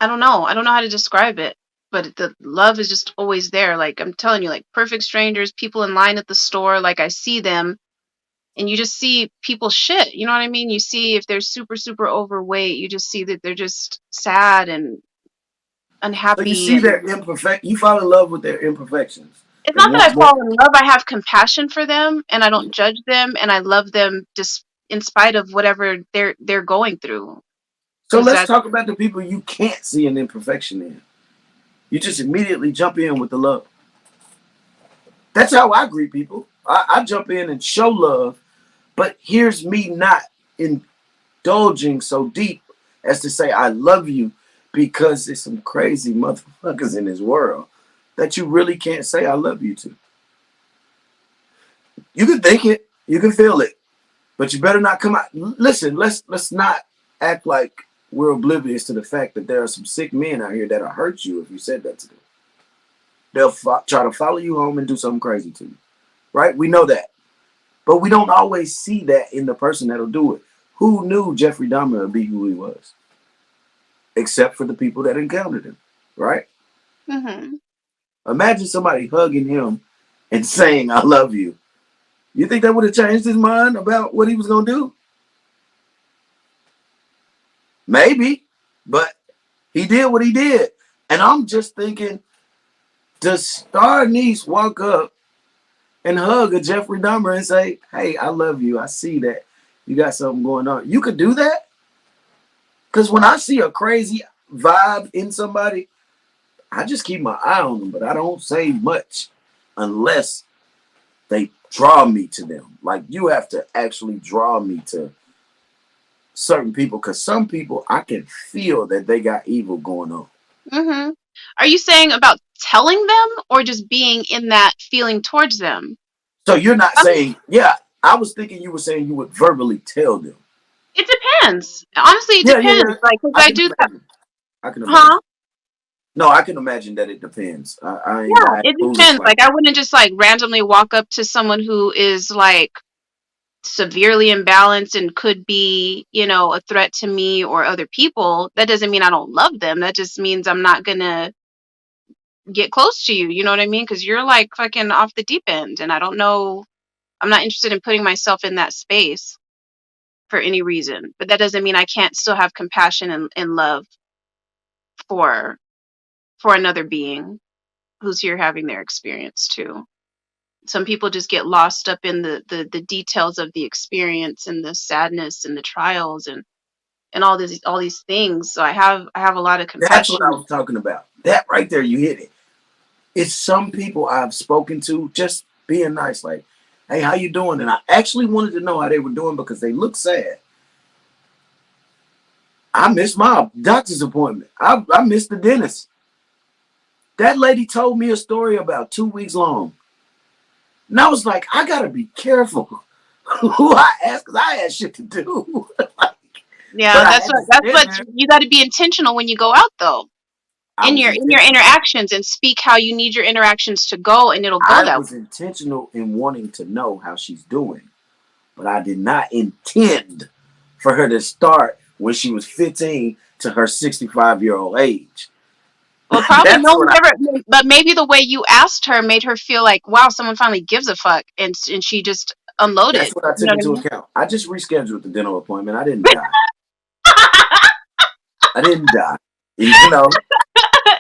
I don't know. I don't know how to describe it, but the love is just always there. Like I'm telling you, like perfect strangers, people in line at the store, like I see them and you just see people shit. You know what I mean? You see if they're super, super overweight, you just see that they're just sad and So you unhappy see their and imperfect. You fall in love with their imperfections. It's And not that more, I more. fall in love. I have compassion for them, and I don't judge them, and I love them just in spite of whatever they're going through. So Because let's that. talk about the people you can't see an imperfection in. You just immediately jump in with the love. That's how I greet people. I jump in and show love, but here's me not indulging so deep as to say I love you because there's some crazy motherfuckers in this world that you really can't say I love you to. You can think it, you can feel it, but you better not come out. Listen, let's not act like we're oblivious to the fact that there are some sick men out here that'll hurt you if you said that to them. They'll try to follow you home and do something crazy to you, right? We know that, but we don't always see that in the person that'll do it. Who knew Jeffrey Dahmer would be who he was, except for the people that encountered him, right? Hmm. Imagine somebody hugging him and saying "I love you." You think that would have changed his mind about what he was gonna do? Maybe, but he did what he did. And I'm just thinking, does Star Niece walk up and hug a Jeffrey Dahmer and say, "Hey, I love you. I see that you got something going on." You could do that? Because when I see a crazy vibe in somebody, I just keep my eye on them, but I don't say much unless they draw me to them. Like you have to actually draw me to certain people because some people I can feel that they got evil going on. Hmm. Are you saying about telling them or just being in that feeling towards them? So you're not Um, saying, yeah, I was thinking you were saying you would verbally tell them. it depends. Honestly, it Yeah, yeah, depends. yeah. Like, cause I I can do that. imagine. I can imagine. Huh? No, I can imagine that it depends. I ain't Yeah, gonna act it foolish depends. like Like, I wouldn't just like randomly walk up to someone who is like severely imbalanced and could be, a threat to me or other people. That doesn't mean I don't love them. That just means I'm not gonna get close to you. You know what I mean? Because you're like fucking off the deep end, and I don't know. I'm not interested in putting myself in that space for any reason. But that doesn't mean I can't still have compassion and love for another being who's here having their experience too. Some people just get lost up in the details of the experience and the sadness and the trials and all these things. So I have a lot of that's what I compassion. was talking about. That right there, you hit it. It's some people I've spoken to just being nice, like, "Hey, how you doing?" And I actually wanted to know how they were doing because they look sad. I missed my doctor's appointment. I missed the dentist. That lady told me a story about 2 weeks long. And I was like, I gotta be careful who I ask because I had shit to do. Yeah, But I that's had what to that's stand what there. you got to be intentional when you go out though. I In was your intentional. interactions and speak how you need your interactions to go and it'll go I that was intentional in wanting to know how she's doing, but I did not intend for her to start when she was 15 to her 65-year-old age. Well, probably That's no one what I. ever, but maybe the way you asked her made her feel like, wow, someone finally gives a fuck, and she just That's unloaded. what I You took know what I into mean? account. I just rescheduled the dental appointment. I didn't die. I didn't die. You know,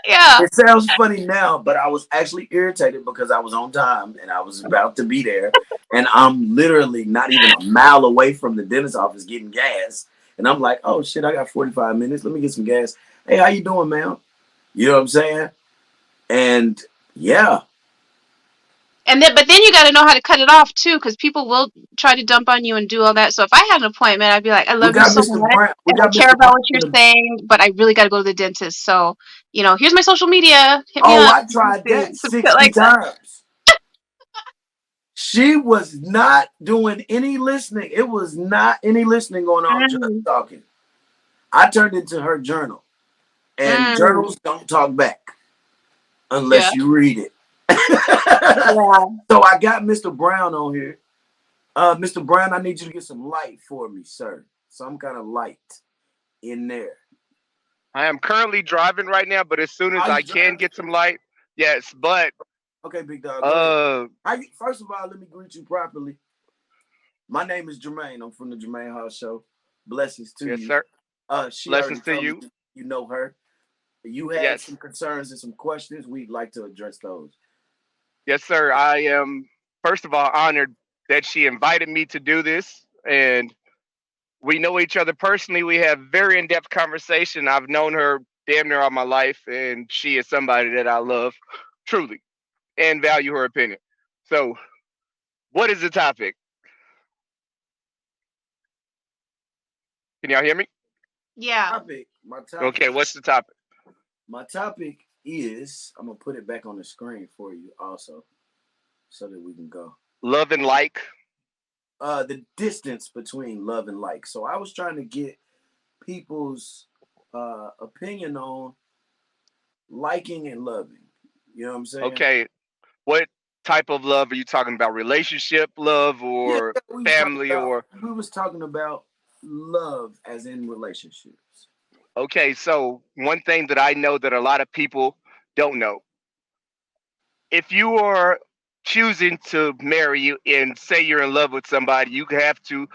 Yeah. it sounds funny now, but I was actually irritated because I was on time and I was about to be there. And I'm literally not even a mile away from the dentist office getting gas. And I'm like, oh shit, I got 45 minutes. Let me get some gas. Hey, how you doing, ma'am? You know what I'm saying? And yeah, But then you got to know how to cut it off too, because people will try to dump on you and do all that. So if I had an appointment, I'd be like, I we love you got so Mr. much, Brown. We and I got care Mr. about Brown what in you're the. saying, but I really got to go to the dentist. So here's my social media. Hit me Oh, up. I tried that Some shit 60 like that. times. She was not doing any listening. It was not any listening going on, just Mm, talking. I turned into her journal, and mm, journals don't talk back yeah, unless you read it. yeah. So I got Mr. Brown on here. Mr. Brown, I need you to get some light for me, sir. Some kind of light in there. I am currently driving right now, but as soon as Are I you can driving? get some light, yes. But Okay, big dog, go ahead. uh, First of all, let me greet you properly. My name is Jermaine. I'm from the Jermaine Hall Show. Blessings to yes, you. sir. She already Blessings to told me you. you know her. You had Yes, some concerns and some questions. We'd like to address those. Yes, sir. I am, first of all, honored that she invited me to do this. And we know each other personally. We have very in depth conversation. I've known her damn near all my life, and she is somebody that I love truly and value her opinion. So, what is the topic? Can y'all hear me? Yeah. Topic. My topic. Okay, what's the topic? My topic is. I'm gonna put it back on the screen for you also, so that we can go. Love and like. The distance between love and like. So I was trying to get people's opinion on liking and loving. You know what I'm saying? Okay, what type of love are you talking about? Relationship love Yeah, or we was talking family about or love as in relationships. okay, so one thing that I know that a lot of people don't know. If you are choosing to marry you and say you're in love with somebody, you have to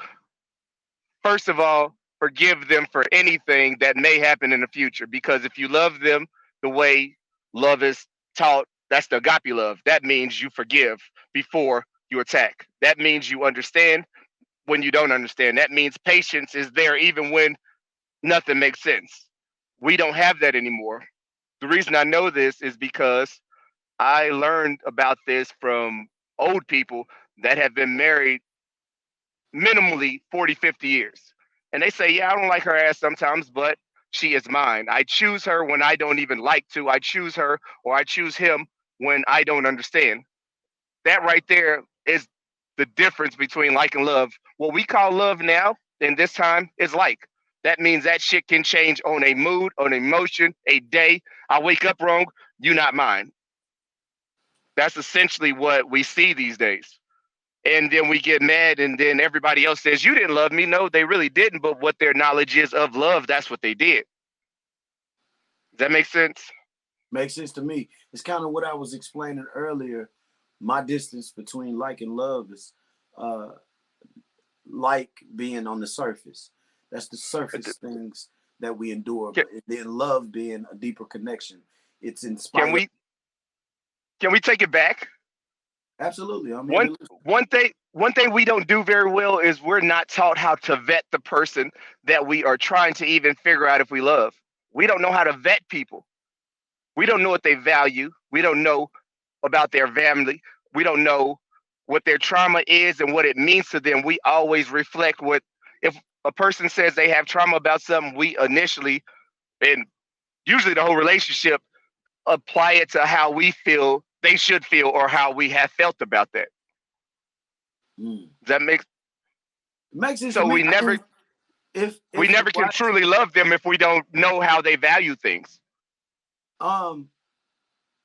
first of all forgive them for anything that may happen in the future. Because if you love them the way love is taught, that's the agape love. That means you forgive before you attack. That means you understand when you don't understand. That means patience is there even when nothing makes sense. We don't have that anymore. The reason I know this is because I learned about this from old people that have been married minimally 40, 50 years. And they say, yeah, I don't like her ass sometimes, but she is mine. I choose her when I don't even like to. I choose her or I choose him when I don't understand. That right there is the difference between like and love. What we call love now in this time is like. That means that shit can change on a mood, on emotion, a day. I wake up wrong, you not mine. That's essentially what we see these days. And then we get mad, and then everybody else says, you didn't love me. No, they really didn't. But what their knowledge is of love, that's what they did. Does that make sense? Makes sense to me. It's kind of what I was explaining earlier. My distance between like and love is uh, like being on the surface. That's the surface things that we endure, Can, but then love being a deeper connection. It's in can spite of. we can we take it back? Absolutely, I'm here to One listen. one thing we don't do very well is we're not taught how to vet the person that we are trying to even figure out if we love. We don't know how to vet people. We don't know what they value. We don't know about their family. We don't know what their trauma is and what it means to them. We always reflect what if a person says they have trauma about something, we initially and usually the whole relationship apply it to how we feel they should feel or how we have felt about that. Mm. Does that make It makes sense to so me. we I never mean, if we you never can watch, truly love them if we don't know how they value things. um,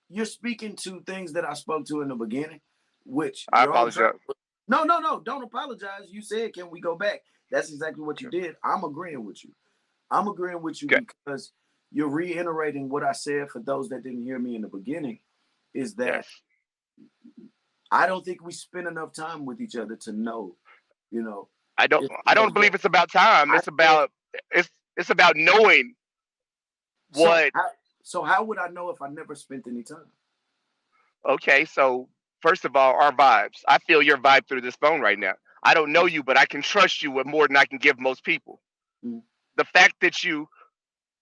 you're speaking to things that I spoke to in the beginning, which I you're on track. apologize. No, no, no. Don't apologize. You said, "Can we go back?" That's exactly what you did. I'm agreeing with you. I'm agreeing with you Okay. because you're reiterating what I said for those that didn't hear me in the beginning. Is that Yes. I don't think we spend enough time with each other to know. You know, I don't it's I things don't that believe it's about time. I said. It's about knowing So what. how would I know if I never spent any time? Okay, so first of all, our vibes. I feel your vibe through this phone right now. I don't know you, but I can trust you with more than I can give most people. Mm. The fact that you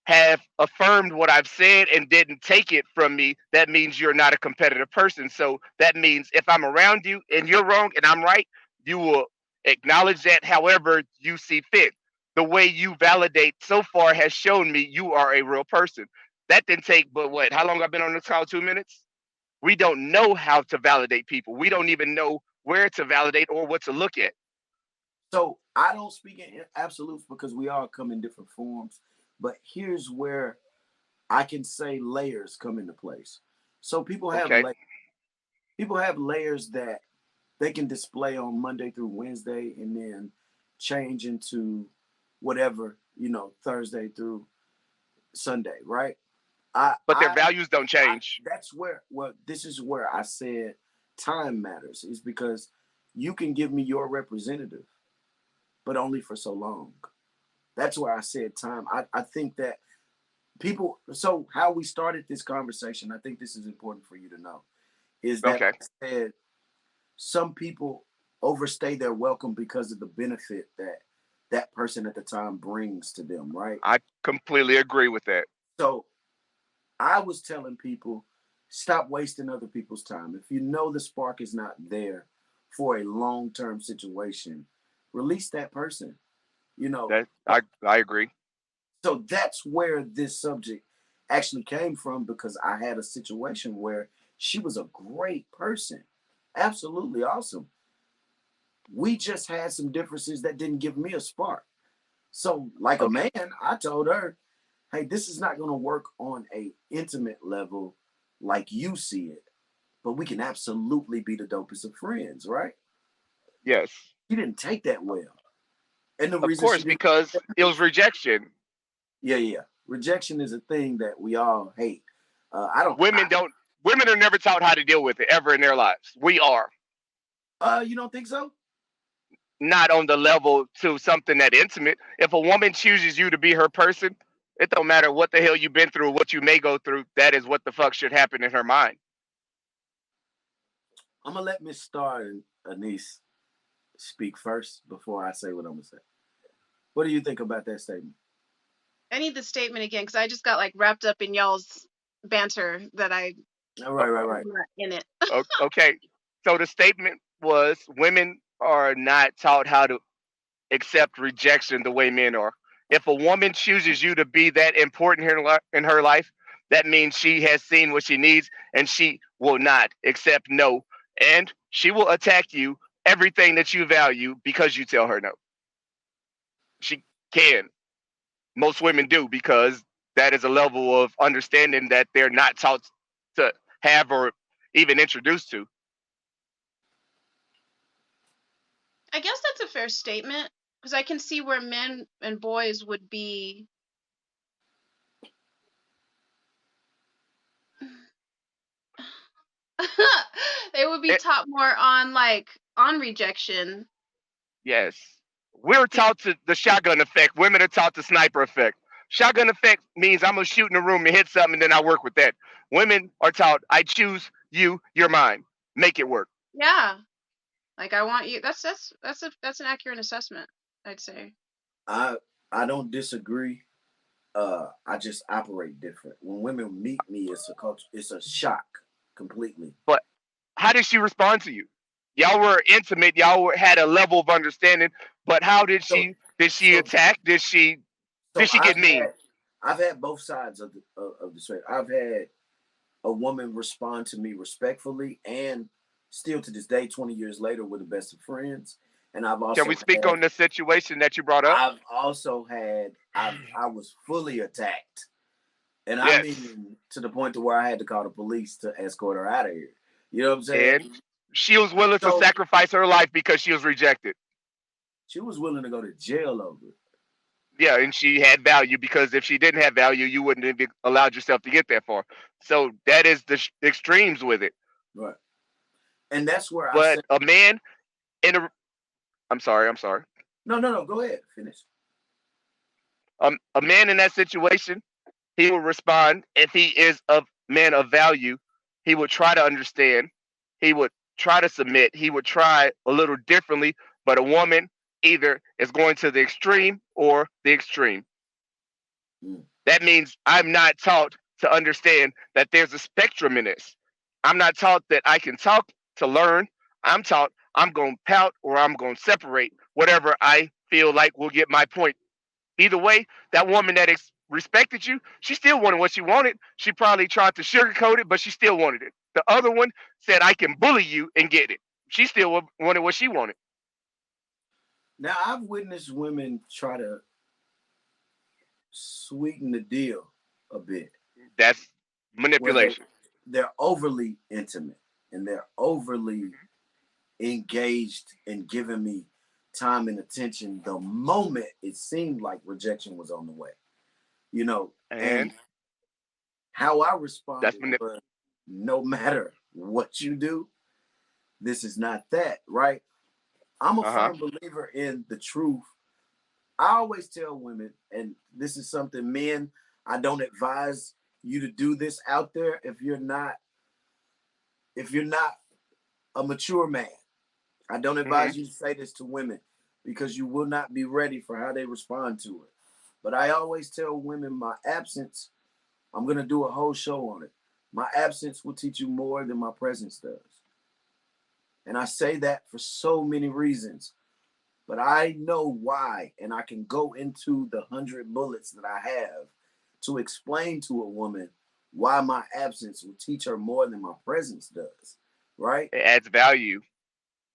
have affirmed what I've said and didn't take it from me, that means you're not a competitive person. So that means if I'm around you and you're wrong and I'm right, you will acknowledge that however you see fit. The way you validate so far has shown me you are a real person. That didn't take but what? How long I've been on this call? 2 minutes? We don't know how to validate people. We don't even know where to validate or what to look at. So I don't speak in absolutes because we all come in different forms. But here's where I can say layers come into place. So Okay. people have layers that they can display on Monday through Wednesday and then change into whatever, Thursday through Sunday, right? I But their I values don't change. that's where this is where I said time matters is because you can give me your representative, but only for so long. That's where I said time. I think that people, so how we started this conversation, I think this is important for you to know, is that Okay. I said some people overstay their welcome because of the benefit that that person at the time brings to them, right? I completely agree with that. So I was telling people, stop wasting other people's time. If you know the spark is not there for a long term situation, release that person. You know, That I agree. so that's where this subject actually came from because I had a situation where she was a great person, absolutely awesome. We just had some differences that didn't give me a spark. So, like a Okay. man, I told her, "Hey, this is not going to work on a intimate level like you see it, but we can absolutely be the dopest of friends, right?" Yes. She didn't take that well, and the Of reason she course, didn't, because it was rejection. yeah, yeah, rejection is a thing that we all hate. I don't, Women don't. Women are never taught how to deal with it ever in their lives. We are you don't think so? not on the level to something that intimate. If a woman chooses you to be her person, it don't matter what the hell you've been through, what you may go through. That is what the fuck should happen in her mind. I'm gonna let Miss Star and Anise speak first before I say what I'm gonna say. What do you think about that statement? I need the statement again because I just got like wrapped up in y'all's banter that I All right, O- right, was right. not in it. Okay, so the statement was women are not taught how to accept rejection the way men are. If a woman chooses you to be that important in her life, that means she has seen what she needs and she will not accept no. And she will attack you, everything that you value, because you tell her no. She can. Most women do because that is a level of understanding that they're not taught to have or even introduced to. I guess that's a fair statement because I can see where men and boys would be. They would be It, taught more on like on rejection. yes. We're taught to the shotgun effect. Women are taught the sniper effect. Shotgun effect means I'm gonna shoot in a room and hit something and then I work with that. Women are taught I choose you, you're mine. Make it work. Yeah, like I want you. That's an accurate assessment, I'd say. I I don't disagree. I just operate different. When women meet me, it's a culture. It's a shock completely. But how did she respond to you? Y'all were intimate, had a level of understanding, but how So did she so attack? so Did she get mean? I've had both sides of the spectrum. I've had a woman respond to me respectfully, and still to this day, 20 years later, we're the best of friends. And Can we speak on the situation that you brought up? I've also had, I was fully attacked, and I Yes. mean to the point to where I had to call the police to escort her out of here. You know what I'm saying? And she was willing to So sacrifice her life because she was rejected. she was willing to go to jail over it. Yeah, and she had value because if she didn't have value, you wouldn't have allowed yourself to get that far. So that is the extremes with it. Right. And that's where I But said, a man in a, I'm sorry. no, no, no, go ahead, finish. A man in that situation, he will respond if he is a man of value. He would try to understand. He would try to submit. He would try a little differently. But a woman either is going to the extreme or the extreme. Mm. That means I'm not taught to understand that there's a spectrum in this. I'm not taught that I can talk to learn. I'm taught I'm going to pout or I'm going to separate whatever I feel like will get my point. Either way, that woman that respected you, she still wanted what she wanted. She probably tried to sugarcoat it, but she still wanted it. The other one said, I can bully you and get it. She still wanted what she wanted. Now I've witnessed women try to sweeten the deal a bit, That's where manipulation. they're overly intimate and they're overly engaged in giving me time and attention the moment it seemed like rejection was on the way, you know. And And how I that's responded was, no matter what you do, this is not that, right? I'm a uh-huh. firm believer in the truth. I always tell women, and this is something men, I don't advise you to do this out there if you're not a mature man, I don't Hmm. advise you to say this to women because you will not be ready for how they respond to it. But I always tell women my absence, I'm going to do a whole show on it. My absence will teach you more than my presence does. And I say that for so many reasons. But I know why, and I can go into the 100 bullets that I have to explain to a woman why my absence will teach her more than my presence does. Right? It adds value,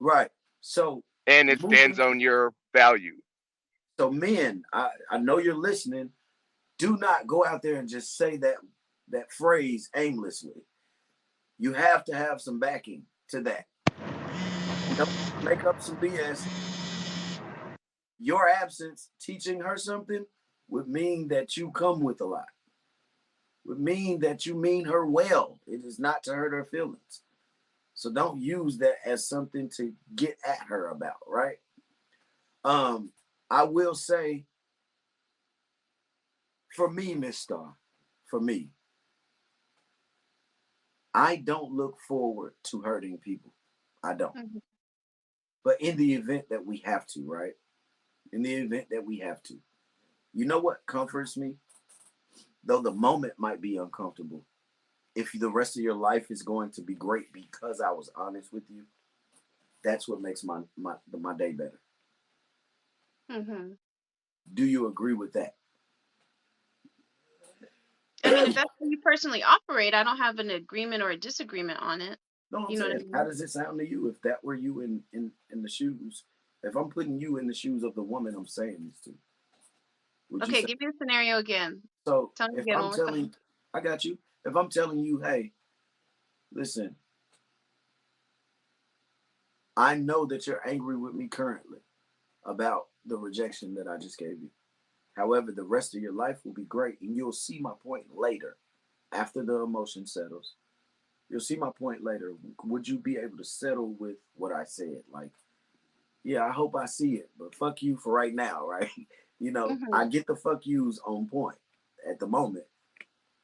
Right. So and it stands moving. on your value. So men, I know you're listening. Do not go out there and just say that phrase aimlessly. You have to have some backing to that. You don't make up some BS. Your absence teaching her something would mean that you come with a lot. Would mean that you mean her well. It is not to hurt her feelings. So don't use that as something to get at her about, right? Um, I will say, for me, Miss Star, for me, I don't look forward to hurting people. I don't. Mhm. But in the event that we have to, right? In the event that we have to, you know what comforts me? Though the moment might be uncomfortable, if the rest of your life is going to be great because I was honest with you, that's what makes my day better. Mhm. Do you agree with that? I mean, if that's how you personally operate, I don't have an agreement or a disagreement on it. No, I'm You know what I saying, how mean? does it sound to you if that were you in the shoes? If I'm putting you in the shoes of the woman I'm saying this to, would you Okay, say give me the scenario again. so? Tell me If again I'm one more time. telling, I got you. If I'm telling you, hey, listen, I know that you're angry with me currently about the rejection that I just gave you. However, the rest of your life will be great, and you'll see my point later after the emotion settles. You'll see my point later. Would you be able to settle with what I said? Like, yeah, I hope I see it, but fuck you for right now, right? I Mhm. get the fuck yous on point at the moment.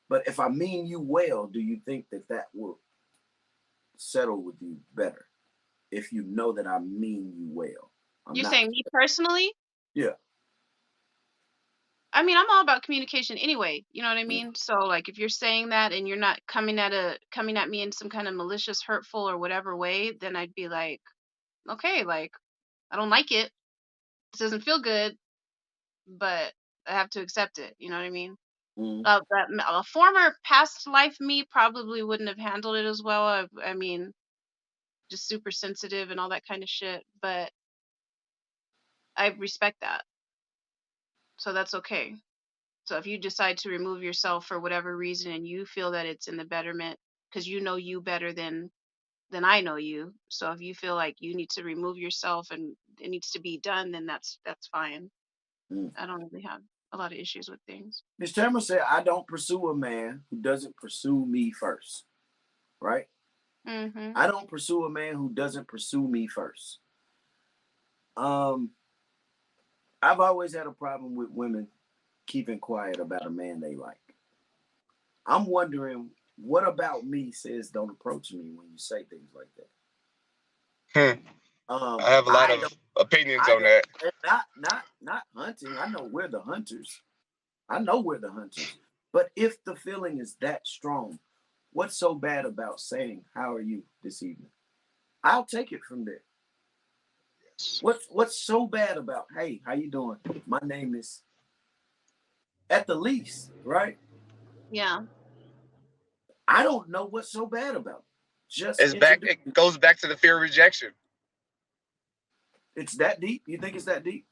But if I mean you well, do you think that that will settle with you better? If you know that I mean you well, I'm You're not. saying me personally? Yeah. I mean, I'm all about communication anyway. You know what I Mm, mean? So like if you're saying that and you're not coming at me in some kind of malicious, hurtful or whatever way, then I'd be like, okay, like I don't like it. It doesn't feel good, but I have to accept it. You know what I mean? mm, A former past life me probably wouldn't have handled it as well. I mean, just super sensitive and all that kind of shit. But I respect that, so that's okay. So if you decide to remove yourself for whatever reason and you feel that it's in the betterment, because you know you better than I know you. So if you feel like you need to remove yourself and it needs to be done, then that's fine. mm. I don't really have a lot of issues with things. Miss Chandler said, I don't pursue a man who doesn't pursue me first, right? Mhm. I don't pursue a man who doesn't pursue me first. Um, I've always had a problem with women keeping quiet about a man they like. I'm wondering what about me says don't approach me when you say things like that. Hmm. I have a lot I of don't, opinions I on don't, that. not hunting. I know we're the hunters. I know we're the hunters. But if the feeling is that strong, what's so bad about saying how are you this evening? I'll take it from there. What's so bad about hey, how you doing? My name is at the least, right? Yeah. I don't know what's so bad about it. Just It's back. introduce. It goes back to the fear of rejection. It's that deep? You think it's that deep?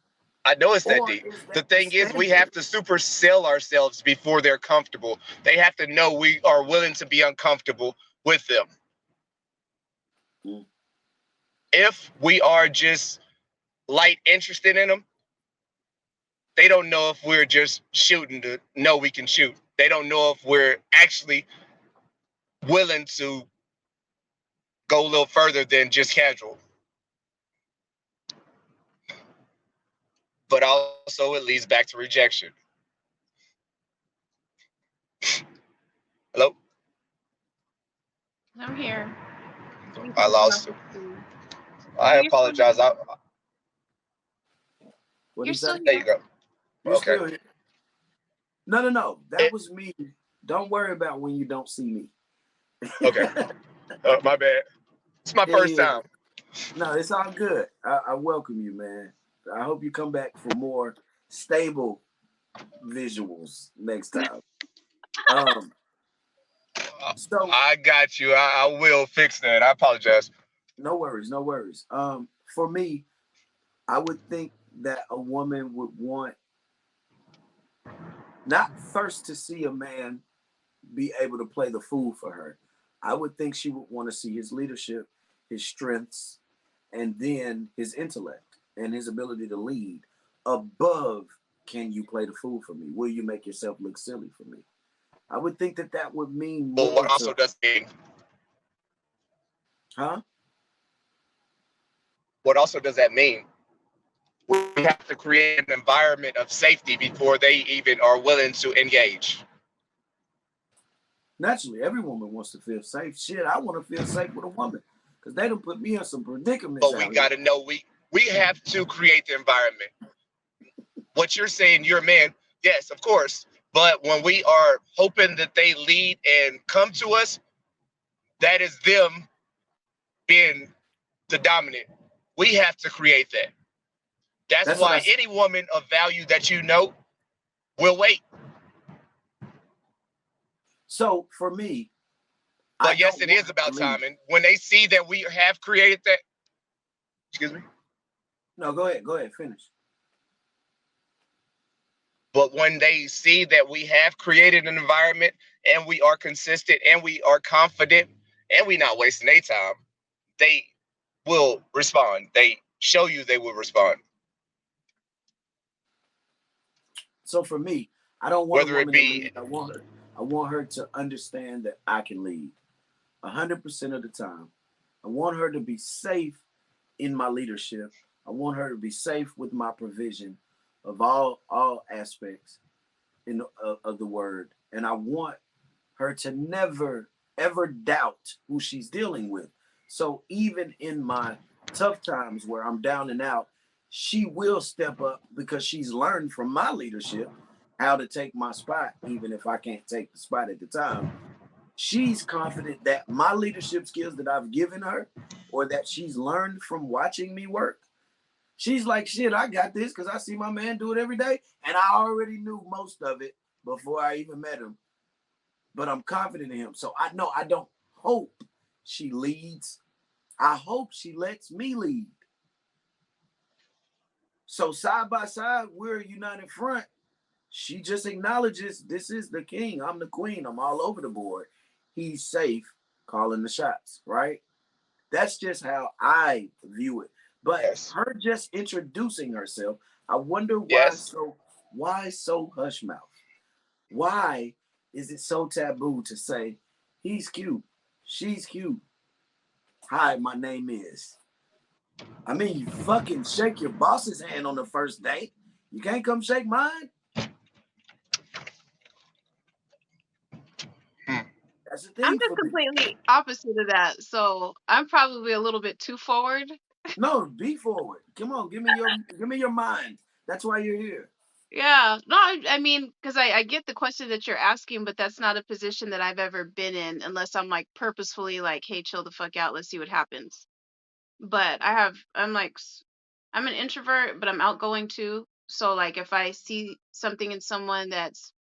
I know it's that Or deep. is The that the thing is, we standard? have to super sell ourselves before they're comfortable. They have to know we are willing to be uncomfortable with them. Mm, If we are just light interested in them, they don't know if we're just shooting to know we can shoot. They don't know if we're actually willing to go a little further than just casual. But also, it leads back to rejection. Hello? I'm here. think I you lost lost him. too. I Oh, you're still here. apologize. What do You're you say? still There here. you go. You're Okay. still here. No. That It, was me. Don't worry about when you don't see me. okay. My bad. It's my first Yeah. time. No, it's all good. I welcome you, man. I hope you come back for more stable visuals next time. Um, so I got you. I will fix that. I apologize. no worries, no worries. For me, I would think that a woman would want not first to see a man be able to play the fool for her. I would think she would want to see his leadership, his strengths, and then his intellect and his ability to lead above, can you play the fool for me? Will you make yourself look silly for me? I would think that that would mean But what more also to, does mean? huh? What also does that mean? We have to create an environment of safety before they even are willing to engage. Naturally, every woman wants to feel safe. Shit, I want to feel safe with a woman because they don't put me in some predicaments But we out here. got to know we have to create the environment. What you're saying, you're a man, yes, of course. But when we are hoping that they lead and come to us, that is them being the dominant. We have to create that. That's That's what I why said. any woman of value that you know will wait. So for me, I But yes, don't it want is her to about leave. time. And when they see that we have created that, excuse me. No, go ahead, finish. But when they see that we have created an environment and we are consistent and we are confident and we not wasting their time, they will respond. They show you they will respond. So for me, I don't want a Whether it woman to be lead. I want her to understand that I can lead 100% of the time. I want her to be safe in my leadership. I want her to be safe with my provision of all aspects of the word, and I want her to never ever doubt who she's dealing with. So even in my tough times where I'm down and out, she will step up because she's learned from my leadership how to take my spot, even if I can't take the spot at the time. She's confident that my leadership skills that I've given her or that she's learned from watching me work, she's like, shit, I got this because I see my man do it every day. And I already knew most of it before I even met him. But I'm confident in him. So I know I don't hope she leads. I hope she lets me lead. So side by side, we're a united front. She just acknowledges this is the king. I'm the queen. I'm all over the board. He's safe calling the shots, right? That's just how I view it. But yes, her just introducing herself, I wonder yes, why so hush mouth? Why is it so taboo to say he's cute, she's cute? Hi, my name is. I mean, you fucking shake your boss's hand on the first date. You can't come shake mine. hmm. That's the I'm thing just for me. completely opposite of that. So I'm probably a little bit too forward. No, be forward. Come on, give me your mind. That's why you're here. Yeah. No, I mean, because I get the question that you're asking, but that's not a position that I've ever been in unless I'm like purposefully like, hey, chill the fuck out. Let's see what happens. But I'm like, I'm an introvert, but I'm outgoing too. So like if I see something in someone that's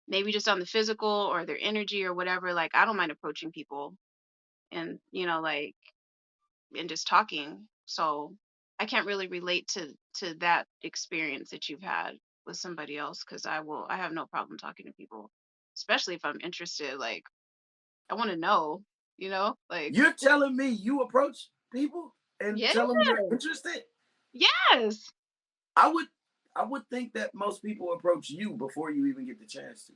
maybe just on the physical or their energy or whatever, like I don't mind approaching people and, like, and just talking. So I can't really relate to that experience that you've had with somebody else because I have no problem talking to people, especially if I'm interested. Like I want to know, like You're telling me you approach people and yeah, tell them you're interested? yes. I would I would think that most people approach you before you even get the chance to.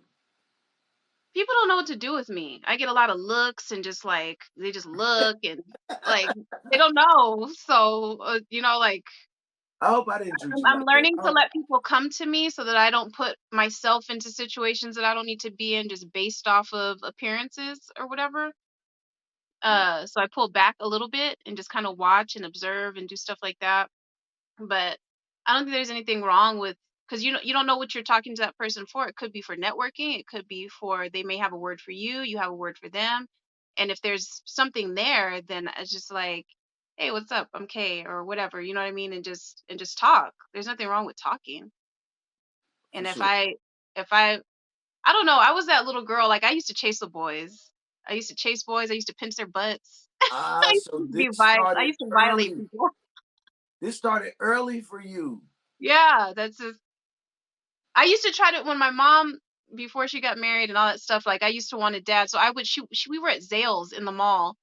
People don't know what to do with me. I get a lot of looks and just like they just look and like they don't know. So like I hope I didn't treat you I'm like that. learning to let people come to me so that I don't put myself into situations that I don't need to be in just based off of appearances or whatever. So I pulled back a little bit and just kind of watch and observe and do stuff like that. But I don't think there's anything wrong with, because you don't know what you're talking to that person for. It could be for networking. It could be for, they may have a word for you. You have a word for them. And if there's something there, then it's just like, hey, what's up? I'm Kay or whatever. You know what I mean? And just talk. There's nothing wrong with talking. For And if sure. I don't know, I was that little girl. Like I used to chase the boys. I used to chase boys. I used to pinch their butts. I used So to this I started used to violate early. people. This started early for you. Yeah, that's just. I used to try to, when my mom, before she got married and all that stuff. Like I used to want a dad, so I would. We were at Zales in the mall,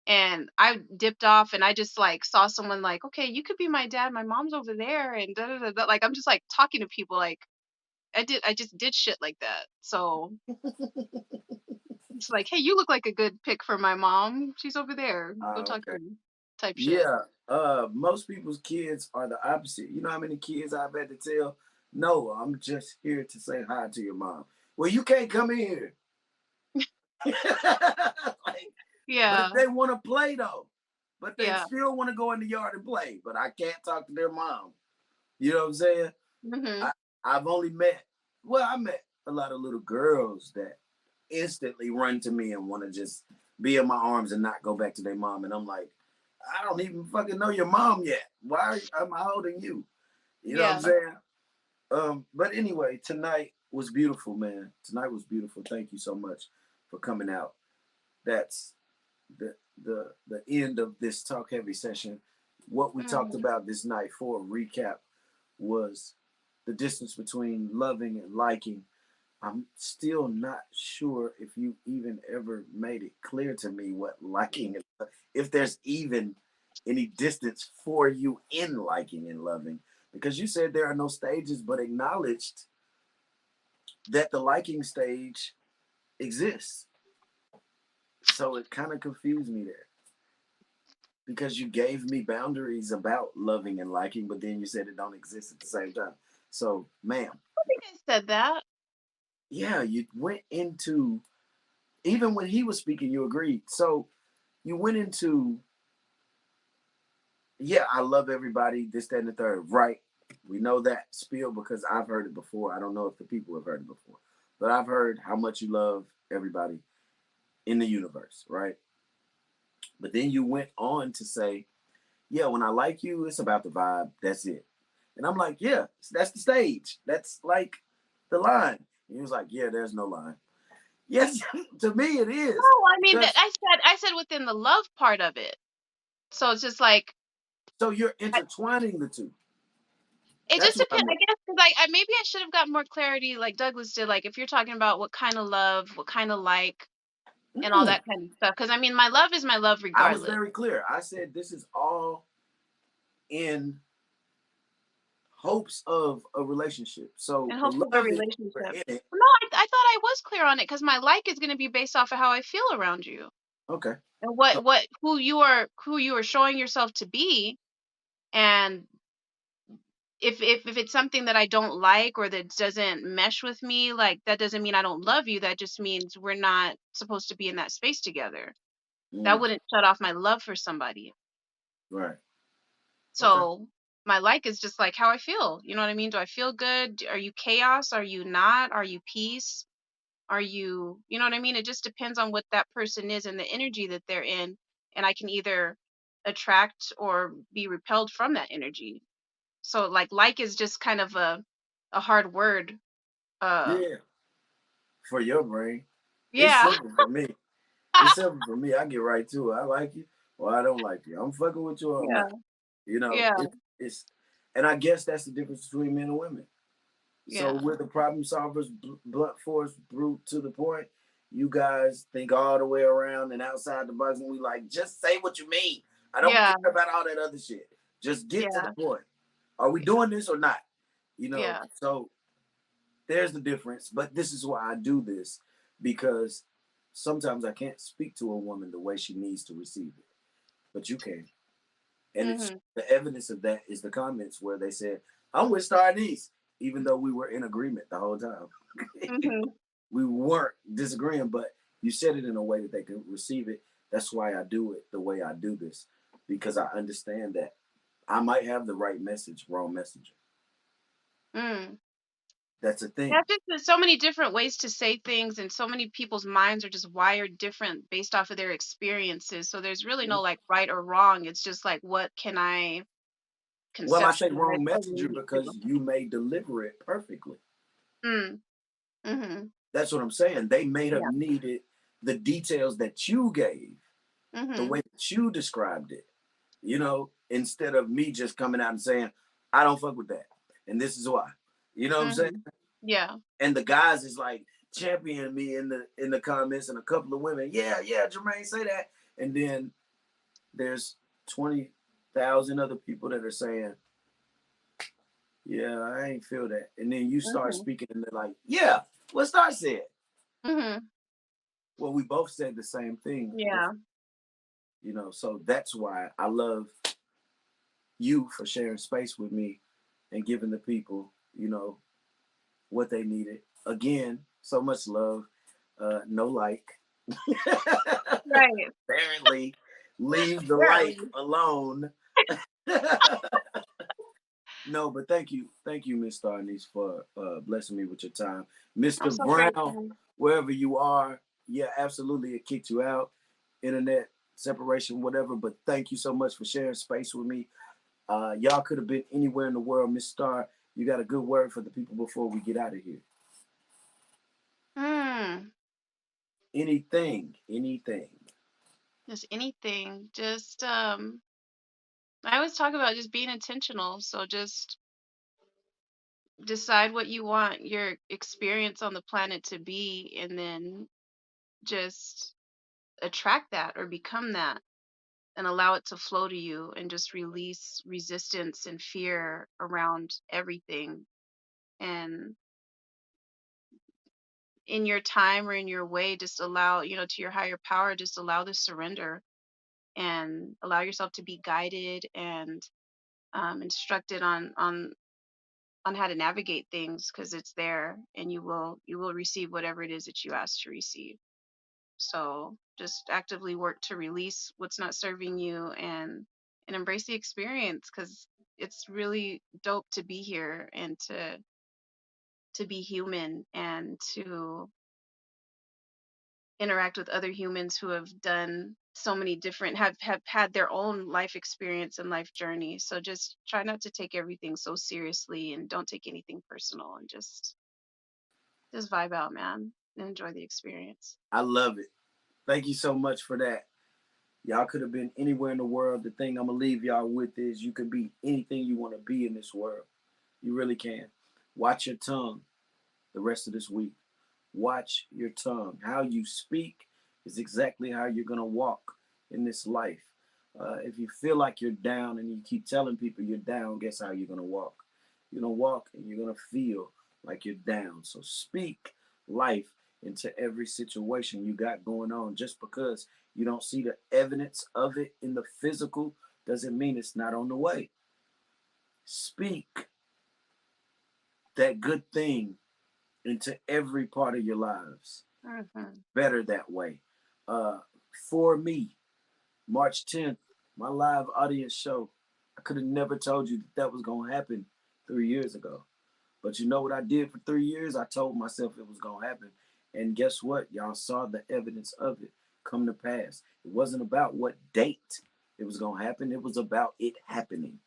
and I dipped off, and I just like saw someone like, okay, you could be my dad. My mom's over there, and da da da. Da. Like I'm just like talking to people. Like I just did shit like that. So it's like, hey, you look like a good pick for my mom. She's over there. Go talk to Okay. her. Type shit. Yeah. Most people's kids are the opposite. You know how many kids I've had to tell, no, I'm just here to say hi to your mom. Well, you can't come in here. Like, but if Yeah. they want to play though, but they Yeah. still want to go in the yard and play, but I can't talk to their mom. You know what I'm saying? Mhm. I, I've only met, well, I met a lot of little girls that instantly run to me and want to just be in my arms and not go back to their mom. And I'm like, I don't even fucking know your mom yet. Why am I holding you? You know what I'm Yeah. saying? But anyway, tonight was beautiful, man. Tonight was beautiful. Thank you so much for coming out. That's the end of this talk heavy session. What we talked Mhm. about this night, for a recap, was the distance between loving and liking. I'm still not sure if you even ever made it clear to me what liking is, if there's even any distance for you in liking and loving, because you said there are no stages, but acknowledged that the liking stage exists. So it kind of confused me there, because you gave me boundaries about loving and liking, but then you said it don't exist at the same time. So, ma'am, I think I said that. yeah, you went into, even when he was speaking, you agreed. So you went into, yeah, I love everybody, this, that, and the third, right? We know that spiel because I've heard it before. I don't know if the people have heard it before, but I've heard how much you love everybody in the universe, right? But then you went on to say, yeah, when I like you, it's about the vibe. That's it. And I'm like, yeah, that's the stage. That's like the line. And he was like, yeah, there's no line. Yes, to me it No, is. I mean that Because I said within the love part of it. So it's just like so you're I- intertwining the two. it just That's what I depends. I meant. guess because I maybe I should have gotten more clarity, like Douglas did. Like if you're talking about what kind of love, what kind of like, and all Mm, that kind of stuff. Because I mean, my love is my love I was regardless, very clear. I said this is all in hopes of a relationship. So in the hopes of a love is relationship. in it. No, I thought I was clear on it because my like is going to be based off of how I feel around you Okay. and So who you are showing yourself to be. And if it's something that I don't like or that doesn't mesh with me, like that doesn't mean I don't love you. That just means we're not supposed to be in that space together. That mm, wouldn't shut off my love for somebody. right. Okay. So my like is just like how I feel. You know what I mean? Do I feel good? Are you chaos? Are you not? Are you peace? Are you know what I mean? It just depends on what that person is and the energy that they're in. And I can either attract or be repelled from that energy. So like is just kind of a hard word. Uh Yeah. For your brain. It's yeah. simple for me. It's simple for me. I get right to it. I like you or I don't like you. I'm fucking with you or I'm Yeah. not. You know, Yeah. it's, and I guess that's the difference between men and women. So Yeah. we're the problem solvers, blunt force, brute to the point. You guys think all the way around and outside the box, and we like, just say what you mean. I don't Yeah. care about all that other shit. Just get to the Yeah. point. Are we doing this or not? Yeah. So there's the difference. But this is why I do this, because sometimes I can't speak to a woman the way she needs to receive it, but you can. And it's Mhm. the evidence of that is the comments where they said, I'm with Star Niece, even though we were in agreement the whole time. Mhm. We weren't disagreeing, but you said it in a way that they could receive it. That's why I do it the way I do this, because I understand that I might have the right message, wrong messenger. Mm. That's a thing. Yeah, just there's so many different ways to say things, and so many people's minds are just wired different based off of their experiences. So there's really no like right or wrong. It's just like, what can I Well, I say conceptualize wrong or messenger relate to? because you may deliver it perfectly. Mm. Mm-hmm. That's what I'm saying. They may have Yeah. needed the details that you gave, the Mm-hmm. way that you described it, instead of me just coming out and saying, I don't fuck with that. And this is why. You know what I'm saying? Mm-hmm. Yeah. And the guys is like championing me in the comments, and a couple of women, yeah, Jermaine, say that. And then there's 20,000 other people that are saying, yeah, I ain't feel that. And then you start Mm-hmm. speaking and they're like, yeah, what Star said. Mm-hmm. Well, we both said the same thing. Yeah. So that's why I love you for sharing space with me and giving the people, what they needed. Again, so much love, no like. Right. Apparently, leave the like Apparently. alone. No, but thank you, Miss Starnice, for blessing me with your time, I'm Mr. so Brown, grateful. wherever you are. Yeah, absolutely, it kicked you out, internet separation, whatever. But thank you so much for sharing space with me. Y'all could have been anywhere in the world, Miss Star. You got a good word for the people before we get out of here? Hmm. Anything. Just anything. Just I always talk about just being intentional. So just decide what you want your experience on the planet to be, and then just attract that or become that, and allow it to flow to you, and just release resistance and fear around everything. And in your time or in your way, just allow, to your higher power, just allow the surrender, and allow yourself to be guided and instructed on how to navigate things, because it's there, and you will receive whatever it is that you ask to receive. So just actively work to release what's not serving you, and embrace the experience, because it's really dope to be here, and to be human, and to interact with other humans who have done so many different have had their own life experience and life journey. So just try not to take everything so seriously, and don't take anything personal, and just vibe out, man, and enjoy the experience. I love it. Thank you so much for that. Y'all could have been anywhere in the world. The thing I'm gonna leave y'all with is you can be anything you want to be in this world. You really can. Watch your tongue the rest of this week. Watch your tongue. How you speak is exactly how you're gonna walk in this life. If you feel like you're down and you keep telling people you're down, guess how you're gonna walk? You're gonna walk and you're gonna feel like you're down. So speak life into every situation you got going on. Just because you don't see the evidence of it in the physical doesn't mean it's not on the way. Speak that good thing into every part of your lives. Hmm. Better that way. Uh, for me, March 10th, my live audience show. I could have never told you that was going to happen 3 years ago. But you know what I did for 3 years? I told myself it was going to happen. And guess what? Y'all saw the evidence of it come to pass. It wasn't about what date it was going to happen, it was about it happening.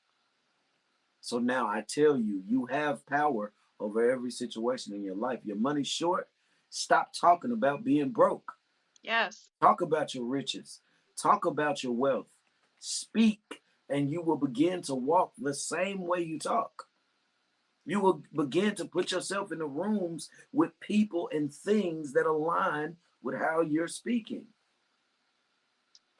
So now I tell you, you have power over every situation in your life. Your money's short. Stop talking about being broke. Yes. Talk about your riches. Talk about your wealth. Speak, and you will begin to walk the same way you talk. You will begin to put yourself in the rooms with people and things that align with how you're speaking.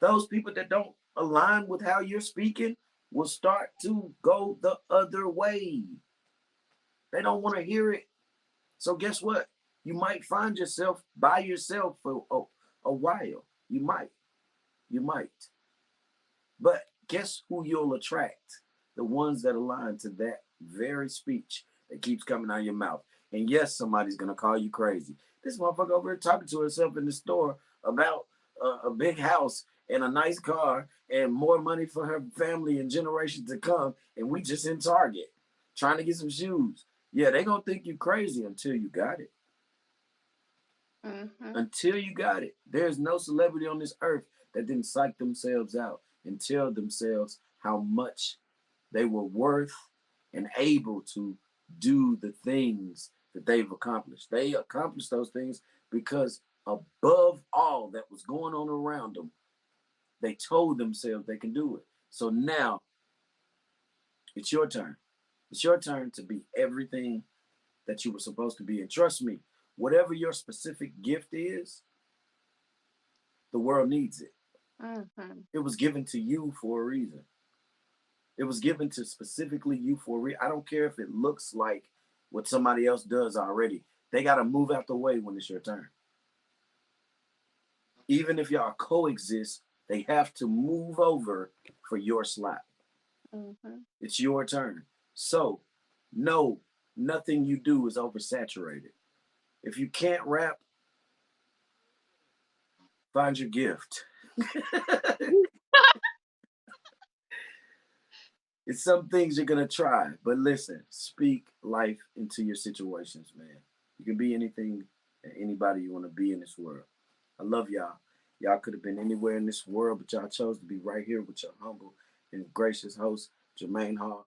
Those people that don't align with how you're speaking will start to go the other way. They don't want to hear it. So guess what? You might find yourself by yourself for a while. You might. You might. But guess who you'll attract? The ones that align to that very speech that keeps coming out of your mouth. And yes, somebody's gonna call you crazy. This motherfucker over here talking to herself in the store about a big house, and a nice car and more money for her family and generations to come, and we just in Target trying to get some shoes. Yeah, they gonna think you crazy until you got it. Mm-hmm. Until you got it. There's no celebrity on this earth that didn't psych themselves out and tell themselves how much they were worth and able to do the things that they've accomplished. They accomplished those things because above all that was going on around them, they told themselves they can do it. So now it's your turn. It's your turn to be everything that you were supposed to be. And trust me, whatever your specific gift is, the world needs it. Mm-hmm. It was given to you for a reason. It was given to specifically you for a reason. I don't care if it looks like what somebody else does already. They got to move out the way when it's your turn. Even if y'all coexist, they have to move over for your slot. Mm-hmm. It's your turn. So, no, nothing you do is oversaturated. If you can't rap, find your gift. It's some things you're gonna try, but listen, speak life into your situations, man. You can be anything and anybody you want to be in this world. I love y'all. Y'all could have been anywhere in this world, but y'all chose to be right here with your humble and gracious host, Jermaine Hall.